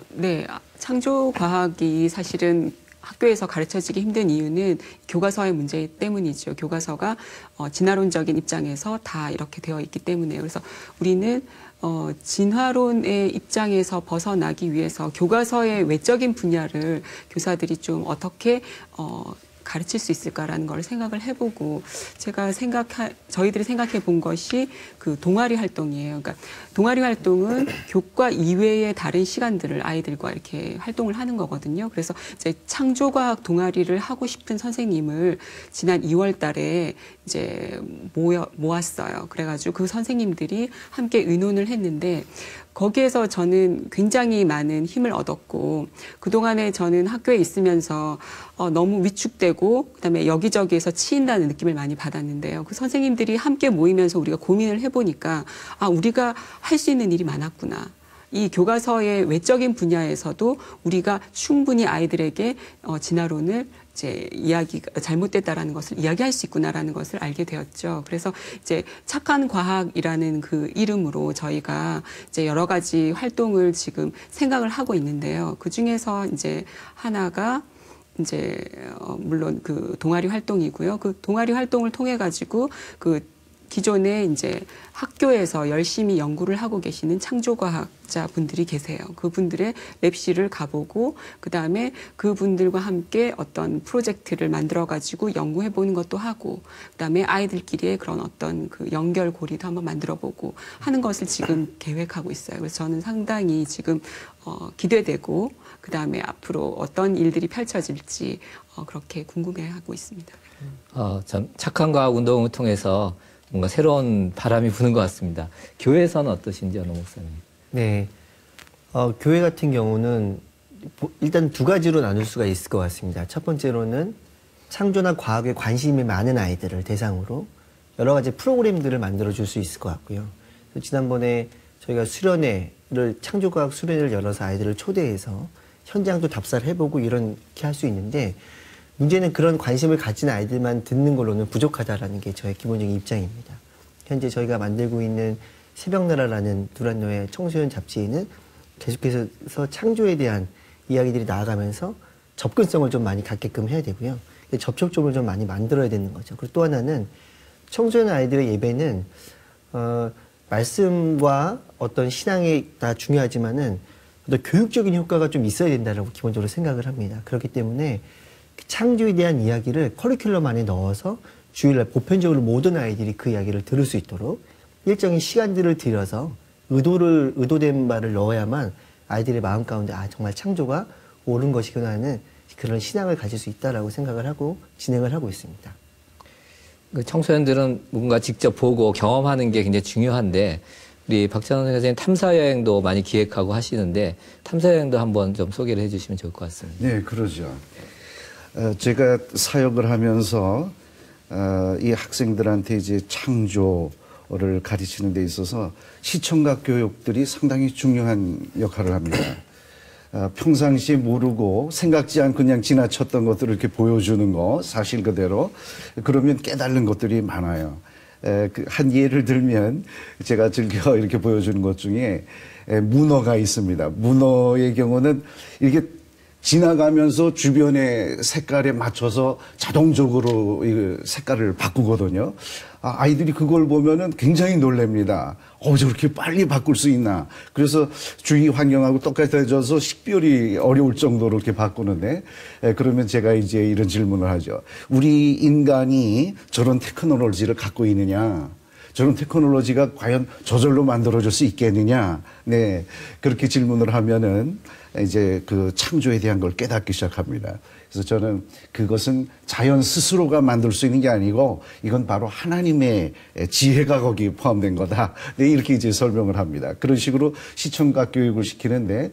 네. 창조과학이 사실은 학교에서 가르쳐지기 힘든 이유는 교과서의 문제 때문이죠. 교과서가 진화론적인 입장에서 다 이렇게 되어 있기 때문에요. 그래서 우리는 진화론의 입장에서 벗어나기 위해서 교과서의 외적인 분야를 교사들이 좀 어떻게 가르칠 수 있을까라는 걸 생각을 해보고 저희들이 생각해 본 것이 그 동아리 활동이에요. 그러니까 동아리 활동은 교과 이외의 다른 시간들을 아이들과 이렇게 활동을 하는 거거든요. 그래서 이제 창조과학 동아리를 하고 싶은 선생님을 지난 2월 달에 이제 모았어요. 그래가지고 그 선생님들이 함께 의논을 했는데 거기에서 저는 굉장히 많은 힘을 얻었고 그동안에 저는 학교에 있으면서 너무 위축되고 그다음에 여기저기에서 치인다는 느낌을 많이 받았는데요. 그 선생님들이 함께 모이면서 우리가 고민을 해보니까 우리가 할 수 있는 일이 많았구나. 이 교과서의 외적인 분야에서도 우리가 충분히 아이들에게 진화론을 이제 이야기가 잘못됐다라는 것을 이야기할 수 있구나라는 것을 알게 되었죠. 그래서 이제 착한 과학이라는 그 이름으로 저희가 이제 여러 가지 활동을 지금 생각을 하고 있는데요. 그 중에서 이제 하나가 이제 물론 그 동아리 활동이고요. 그 동아리 활동을 통해 가지고 그 기존에 이제 학교에서 열심히 연구를 하고 계시는 창조과학자 분들이 계세요. 그분들의 랩실을 가보고 그다음에 그분들과 함께 어떤 프로젝트를 만들어가지고 연구해보는 것도 하고 그다음에 아이들끼리의 그런 어떤 그 연결고리도 한번 만들어보고 하는 것을 지금 계획하고 있어요. 그래서 저는 상당히 지금 기대되고 그다음에 앞으로 어떤 일들이 펼쳐질지 그렇게 궁금해하고 있습니다. 참 착한 과학 운동을 통해서 뭔가 새로운 바람이 부는 것 같습니다. 교회에서는 어떠신지 어느 목사님? 네, 교회 같은 경우는 일단 두 가지로 나눌 수가 있을 것 같습니다. 첫 번째로는 창조나 과학에 관심이 많은 아이들을 대상으로 여러 가지 프로그램들을 만들어줄 수 있을 것 같고요. 지난번에 저희가 수련회를 창조과학 수련회를 열어서 아이들을 초대해서 현장도 답사를 해보고 이렇게 할 수 있는데 문제는 그런 관심을 가진 아이들만 듣는 걸로는 부족하다라는 게 저의 기본적인 입장입니다. 현재 저희가 만들고 있는 새벽나라라는 두란노의 청소년 잡지에는 계속해서 창조에 대한 이야기들이 나아가면서 접근성을 좀 많이 갖게끔 해야 되고요. 접촉점을 좀 많이 만들어야 되는 거죠. 그리고 또 하나는 청소년 아이들의 예배는 말씀과 어떤 신앙이 다 중요하지만은 어떤 교육적인 효과가 좀 있어야 된다라고 기본적으로 생각을 합니다. 그렇기 때문에 창조에 대한 이야기를 커리큘럼 안에 넣어서 주일날 보편적으로 모든 아이들이 그 이야기를 들을 수 있도록 일정인 시간들을 들여서 의도된 말을 넣어야만 아이들의 마음 가운데 정말 창조가 옳은 것이구나 하는 그런 신앙을 가질 수 있다라고 생각을 하고 진행을 하고 있습니다. 청소년들은 뭔가 직접 보고 경험하는 게 굉장히 중요한데 우리 박찬원 선생님 탐사여행도 많이 기획하고 하시는데 탐사여행도 한번 좀 소개를 해주시면 좋을 것 같습니다. 네, 그러죠. 제가 사역을 하면서 이 학생들한테 이제 창조를 가르치는 데 있어서 시청각 교육들이 상당히 중요한 역할을 합니다. 평상시에 모르고 생각지 않고 그냥 지나쳤던 것들을 이렇게 보여주는 거 사실 그대로 그러면 깨달는 것들이 많아요. 한 예를 들면 제가 즐겨 이렇게 보여주는 것 중에 문어가 있습니다. 문어의 경우는 이렇게 지나가면서 주변의 색깔에 맞춰서 자동적으로 이 색깔을 바꾸거든요. 아이들이 그걸 보면은 굉장히 놀랍니다. 저렇게 빨리 바꿀 수 있나. 그래서 주위 환경하고 똑같아져서 식별이 어려울 정도로 이렇게 바꾸는데, 그러면 제가 이제 이런 질문을 하죠. 우리 인간이 저런 테크놀로지를 갖고 있느냐? 저런 테크놀로지가 과연 저절로 만들어질 수 있겠느냐? 네. 그렇게 질문을 하면은 이제 그 창조에 대한 걸 깨닫기 시작합니다. 그래서 저는 그것은 자연 스스로가 만들 수 있는 게 아니고 이건 바로 하나님의 지혜가 거기 포함된 거다. 네, 이렇게 이제 설명을 합니다. 그런 식으로 시청각 교육을 시키는데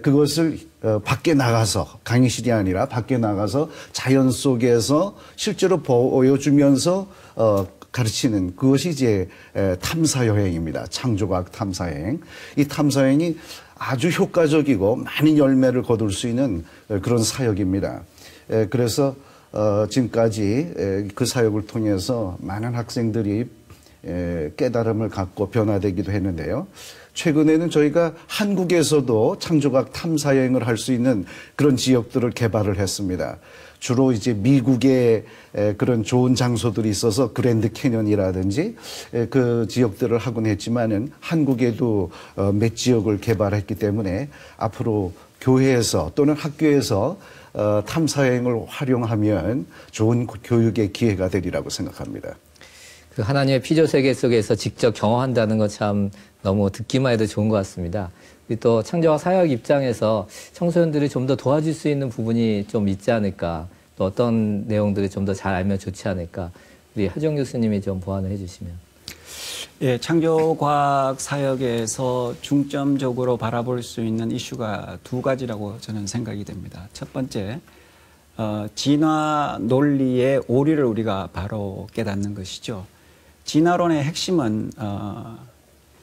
그것을 밖에 나가서 강의실이 아니라 밖에 나가서 자연 속에서 실제로 보여주면서 가르치는 그것이 이제 탐사여행입니다. 창조과학 탐사여행. 이 탐사여행이 아주 효과적이고 많은 열매를 거둘 수 있는 그런 사역입니다. 그래서 지금까지 그 사역을 통해서 많은 학생들이 깨달음을 갖고 변화되기도 했는데요. 최근에는 저희가 한국에서도 창조과학 탐사여행을 할 수 있는 그런 지역들을 개발을 했습니다. 주로 이제 미국에 그런 좋은 장소들이 있어서 그랜드 캐년이라든지 그 지역들을 하곤 했지만은 한국에도 몇 지역을 개발했기 때문에 앞으로 교회에서 또는 학교에서 탐사여행을 활용하면 좋은 교육의 기회가 되리라고 생각합니다. 그 하나님의 피조 세계 속에서 직접 경험한다는 건 참 너무 듣기만 해도 좋은 것 같습니다. 또 창조과학 사역 입장에서 청소년들이 좀 더 도와줄 수 있는 부분이 좀 있지 않을까, 또 어떤 내용들을 좀 더 잘 알면 좋지 않을까, 우리 하정 교수님이 좀 보완을 해주시면. 예, 창조과학 사역에서 중점적으로 바라볼 수 있는 이슈가 두 가지라고 저는 생각이 됩니다. 첫 번째, 진화 논리의 오류를 우리가 바로 깨닫는 것이죠. 진화론의 핵심은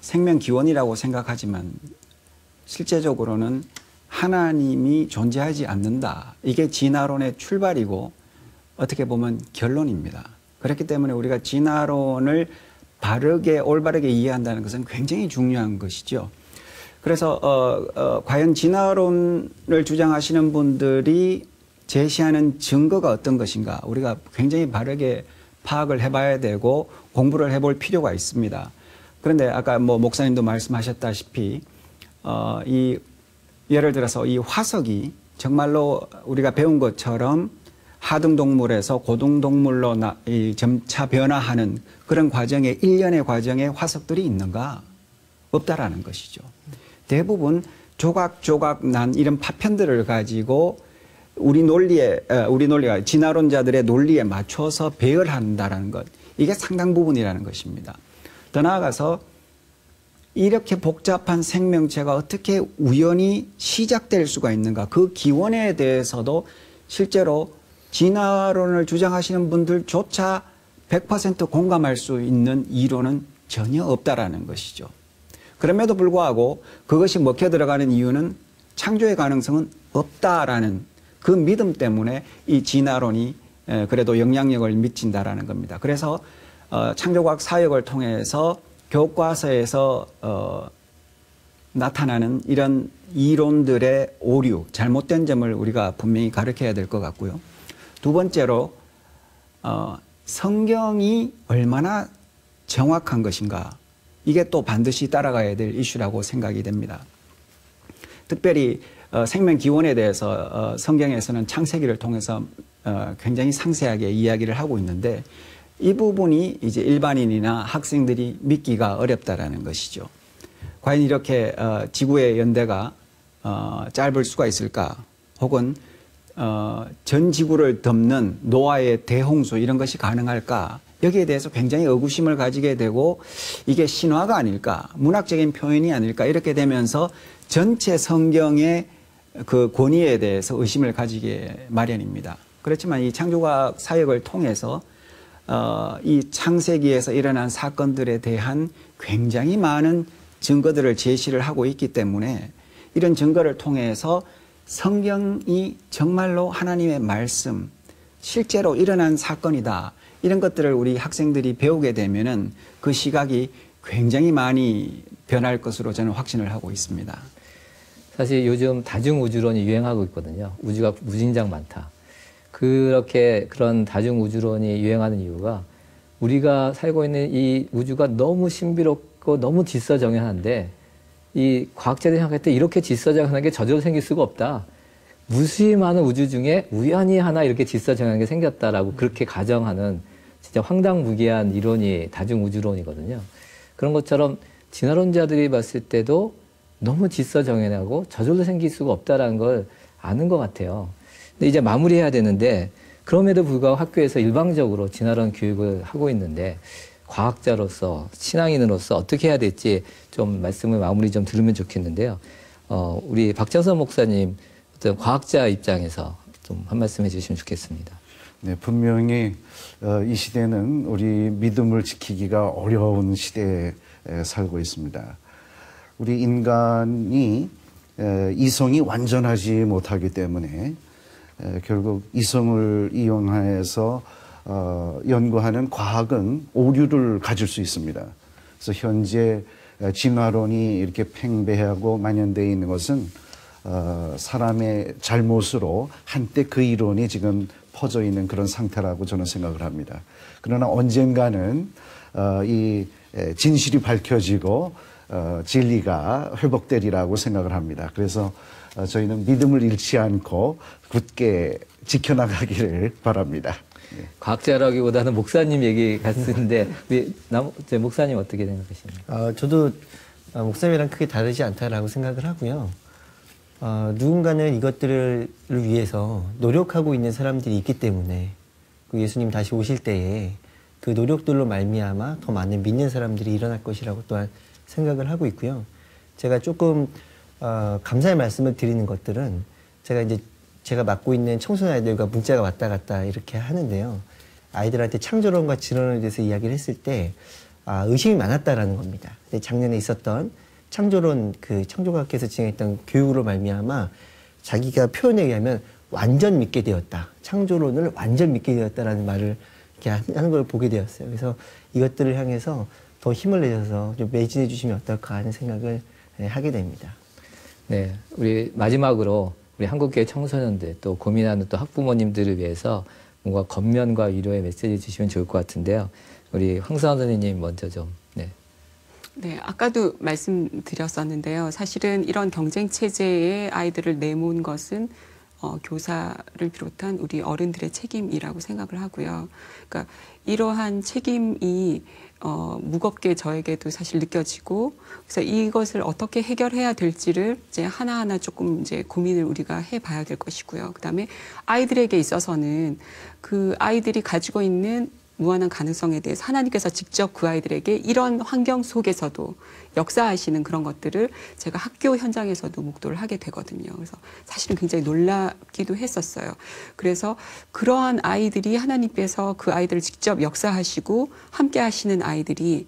생명 기원이라고 생각하지만 실제적으로는 하나님이 존재하지 않는다. 이게 진화론의 출발이고 어떻게 보면 결론입니다. 그렇기 때문에 우리가 진화론을 바르게 올바르게 이해한다는 것은 굉장히 중요한 것이죠. 그래서 과연 진화론을 주장하시는 분들이 제시하는 증거가 어떤 것인가 우리가 굉장히 바르게 파악을 해봐야 되고 공부를 해볼 필요가 있습니다. 그런데 아까 뭐 목사님도 말씀하셨다시피 예를 들어서 이 화석이 정말로 우리가 배운 것처럼 하등동물에서 고등동물로 점차 변화하는 그런 과정에 일련의 과정에 화석들이 있는가? 없다라는 것이죠. 대부분 조각조각 난 이런 파편들을 가지고 우리 논리가 진화론자들의 논리에 맞춰서 배열한다라는 것, 이게 상당 부분이라는 것입니다. 더 나아가서 이렇게 복잡한 생명체가 어떻게 우연히 시작될 수가 있는가, 그 기원에 대해서도 실제로 진화론을 주장하시는 분들조차 100% 공감할 수 있는 이론은 전혀 없다라는 것이죠. 그럼에도 불구하고 그것이 먹혀 들어가는 이유는 창조의 가능성은 없다라는 그 믿음 때문에 이 진화론이 그래도 영향력을 미친다라는 겁니다. 그래서 창조과학 사역을 통해서 교과서에서 나타나는 이런 이론들의 오류, 잘못된 점을 우리가 분명히 가르쳐야 될 것 같고요. 두 번째로 성경이 얼마나 정확한 것인가, 이게 또 반드시 따라가야 될 이슈라고 생각이 됩니다. 특별히 생명 기원에 대해서 성경에서는 창세기를 통해서 굉장히 상세하게 이야기를 하고 있는데 이 부분이 이제 일반인이나 학생들이 믿기가 어렵다라는 것이죠. 과연 이렇게 지구의 연대가 짧을 수가 있을까? 혹은 전 지구를 덮는 노아의 대홍수 이런 것이 가능할까? 여기에 대해서 굉장히 의구심을 가지게 되고 이게 신화가 아닐까? 문학적인 표현이 아닐까? 이렇게 되면서 전체 성경의 그 권위에 대해서 의심을 가지게 마련입니다. 그렇지만 이 창조과학 사역을 통해서 이 창세기에서 일어난 사건들에 대한 굉장히 많은 증거들을 제시를 하고 있기 때문에 이런 증거를 통해서 성경이 정말로 하나님의 말씀, 실제로 일어난 사건이다. 이런 것들을 우리 학생들이 배우게 되면은 그 시각이 굉장히 많이 변할 것으로 저는 확신을 하고 있습니다. 사실 요즘 다중우주론이 유행하고 있거든요. 우주가 무진장 많다. 그런 다중우주론이 유행하는 이유가 우리가 살고 있는 이 우주가 너무 신비롭고 너무 질서정연한데 이 과학자들이 생각할 때 이렇게 질서정연한 게 저절로 생길 수가 없다. 무수히 많은 우주 중에 우연히 하나 이렇게 질서정연한 게 생겼다라고 그렇게 가정하는 진짜 황당무계한 이론이 다중우주론이거든요. 그런 것처럼 진화론자들이 봤을 때도 너무 질서정연하고 저절로 생길 수가 없다라는 걸 아는 것 같아요. 근데 이제 마무리해야 되는데 그럼에도 불구하고 학교에서 일방적으로 진화론 교육을 하고 있는데 과학자로서 신앙인으로서 어떻게 해야 될지 좀 말씀을 마무리 좀 들으면 좋겠는데요. 우리 박정선 목사님 어떤 과학자 입장에서 좀 한 말씀 해주시면 좋겠습니다. 네, 분명히 이 시대는 우리 믿음을 지키기가 어려운 시대에 살고 있습니다. 우리 인간이 이성이 완전하지 못하기 때문에 결국 이성을 이용해서 연구하는 과학은 오류를 가질 수 있습니다. 그래서 현재 진화론이 이렇게 팽배하고 만연되어 있는 것은 사람의 잘못으로 한때 그 이론이 지금 퍼져 있는 그런 상태라고 저는 생각을 합니다. 그러나 언젠가는 이 진실이 밝혀지고 진리가 회복되리라고 생각을 합니다. 그래서 저희는 믿음을 잃지 않고 굳게 지켜나가기를 바랍니다. 과학자라기보다는 목사님 얘기 같은데 목사님 어떻게 생각하십니까? 저도 목사님이랑 크게 다르지 않다라고 생각을 하고요. 누군가는 이것들을 위해서 노력하고 있는 사람들이 있기 때문에 그 예수님 다시 오실 때에 그 노력들로 말미암아 더 많은 믿는 사람들이 일어날 것이라고 또한 생각을 하고 있고요. 제가 조금 감사의 말씀을 드리는 것들은 제가 맡고 있는 청소년 아이들과 문자가 왔다 갔다 이렇게 하는데요. 아이들한테 창조론과 진화론에 대해서 이야기를 했을 때 의심이 많았다라는 겁니다. 작년에 있었던 창조론 창조과학회에서 진행했던 교육으로 말미암아 자기가 표현에 의하면 완전 믿게 되었다. 창조론을 완전 믿게 되었다라는 말을 이렇게 하는 걸 보게 되었어요. 그래서 이것들을 향해서 더 힘을 내셔서 좀 매진해 주시면 어떨까 하는 생각을 하게 됩니다. 네, 우리 마지막으로 우리 한국교회 청소년들 또 고민하는 또 학부모님들을 위해서 뭔가 겉면과 위로의 메시지 주시면 좋을 것 같은데요. 우리 황수환 선생님 먼저 좀. 네, 아까도 말씀드렸었는데요. 사실은 이런 경쟁 체제에 아이들을 내몬 것은 교사를 비롯한 우리 어른들의 책임이라고 생각을 하고요. 그러니까 이러한 책임이 무겁게 저에게도 사실 느껴지고, 그래서 이것을 어떻게 해결해야 될지를 이제 하나하나 조금 이제 고민을 우리가 해봐야 될 것이고요. 그다음에 아이들에게 있어서는 그 아이들이 가지고 있는 무한한 가능성에 대해서 하나님께서 직접 그 아이들에게 이런 환경 속에서도 역사하시는 그런 것들을 제가 학교 현장에서도 목도를 하게 되거든요. 그래서 사실은 굉장히 놀랍기도 했었어요. 그래서 그러한 아이들이 하나님께서 그 아이들을 직접 역사하시고 함께 하시는 아이들이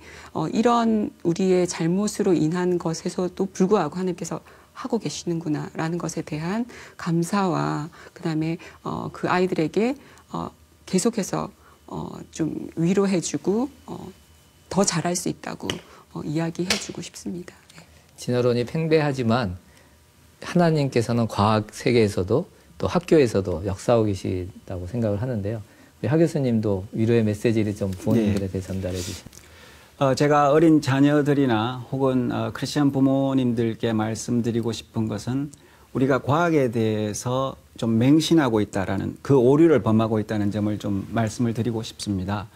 이런 우리의 잘못으로 인한 것에서도 불구하고 하나님께서 하고 계시는구나라는 것에 대한 감사와 그다음에 그 아이들에게 계속해서 좀 위로해주고 더 잘할 수 있다고 이야기해주고 싶습니다. 네. 진화론이 팽배하지만 하나님께서는 과학 세계에서도 또 학교에서도 역사하고 계시다고 생각을 하는데요. 우리 하 교수님도 위로의 메시지를 좀 부모님들에게 전달해 주시죠. 제가 어린 자녀들이나 혹은 크리스천 부모님들께 말씀드리고 싶은 것은 우리가 과학에 대해서 좀 맹신하고 있다라는 그 오류를 범하고 있다는 점을 좀 말씀을 드리고 싶습니다.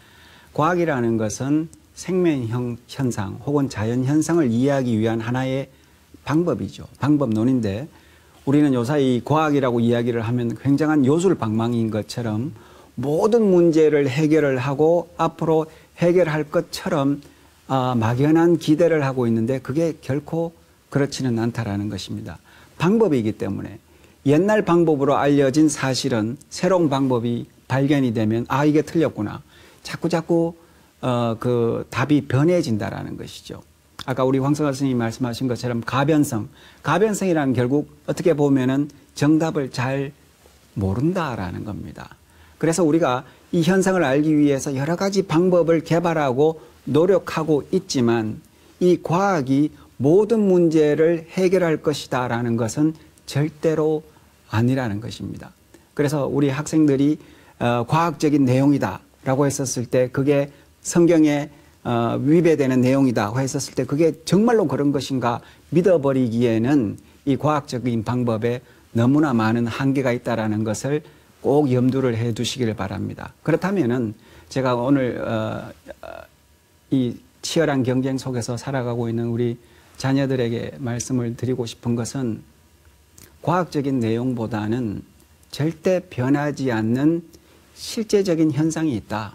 과학이라는 것은 생명 현상 혹은 자연 현상을 이해하기 위한 하나의 방법이죠. 방법론인데 우리는 요사이 과학이라고 이야기를 하면 굉장한 요술방망이인 것처럼 모든 문제를 해결을 하고 앞으로 해결할 것처럼 막연한 기대를 하고 있는데 그게 결코 그렇지는 않다라는 것입니다. 방법이기 때문에 옛날 방법으로 알려진 사실은 새로운 방법이 발견이 되면 이게 틀렸구나. 자꾸 그 답이 변해진다라는 것이죠. 아까 우리 황성환 선생님이 말씀하신 것처럼 가변성이라는 결국 어떻게 보면은 정답을 잘 모른다라는 겁니다. 그래서 우리가 이 현상을 알기 위해서 여러 가지 방법을 개발하고 노력하고 있지만 이 과학이 모든 문제를 해결할 것이다라는 것은 절대로 아니라는 것입니다. 그래서 우리 학생들이 과학적인 내용이다라고 했었을 때 그게 성경에 위배되는 내용이다 했었을 때 그게 정말로 그런 것인가 믿어버리기에는 이 과학적인 방법에 너무나 많은 한계가 있다라는 것을 꼭 염두를 해 두시기를 바랍니다. 그렇다면은 제가 오늘 이 치열한 경쟁 속에서 살아가고 있는 우리 자녀들에게 말씀을 드리고 싶은 것은 과학적인 내용보다는 절대 변하지 않는 실제적인 현상이 있다.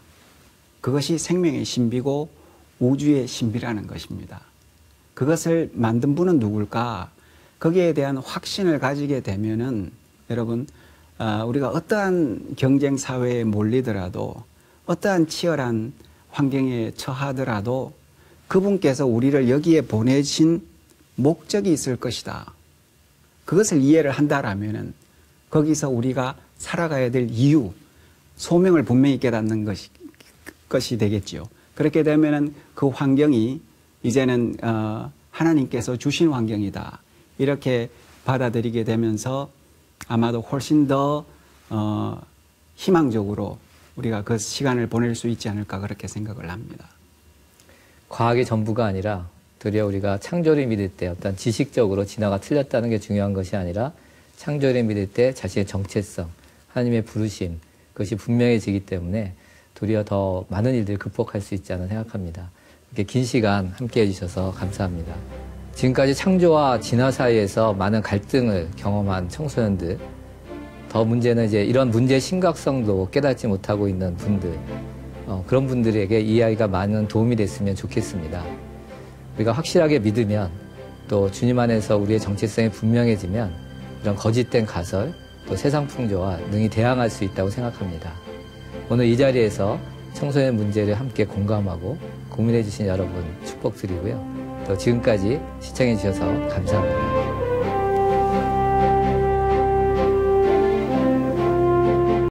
그것이 생명의 신비고 우주의 신비라는 것입니다. 그것을 만든 분은 누굴까? 거기에 대한 확신을 가지게 되면은 여러분 우리가 어떠한 경쟁 사회에 몰리더라도 어떠한 치열한 환경에 처하더라도 그분께서 우리를 여기에 보내신 목적이 있을 것이다. 그것을 이해를 한다라면은 거기서 우리가 살아가야 될 이유, 소명을 분명히 깨닫는 것이 되겠지요. 그렇게 되면은 그 환경이 이제는 하나님께서 주신 환경이다. 이렇게 받아들이게 되면서 아마도 훨씬 더 희망적으로 우리가 그 시간을 보낼 수 있지 않을까 그렇게 생각을 합니다. 과학이 전부가 아니라 도리어 우리가 창조를 믿을 때 어떤 지식적으로 진화가 틀렸다는 게 중요한 것이 아니라 창조를 믿을 때 자신의 정체성, 하나님의 부르심, 그것이 분명해지기 때문에 도리어 더 많은 일들을 극복할 수 있지 않나 생각합니다. 이렇게 긴 시간 함께 해주셔서 감사합니다. 지금까지 창조와 진화 사이에서 많은 갈등을 경험한 청소년들, 더 문제는 이제 이런 문제의 심각성도 깨닫지 못하고 있는 분들, 그런 분들에게 이 이야기가 많은 도움이 됐으면 좋겠습니다. 우리가 확실하게 믿으면 또 주님 안에서 우리의 정체성이 분명해지면 이런 거짓된 가설, 또 세상 풍조와 능히 대항할 수 있다고 생각합니다. 오늘 이 자리에서 청소년 문제를 함께 공감하고 고민해 주신 여러분 축복드리고요. 또 지금까지 시청해 주셔서 감사합니다.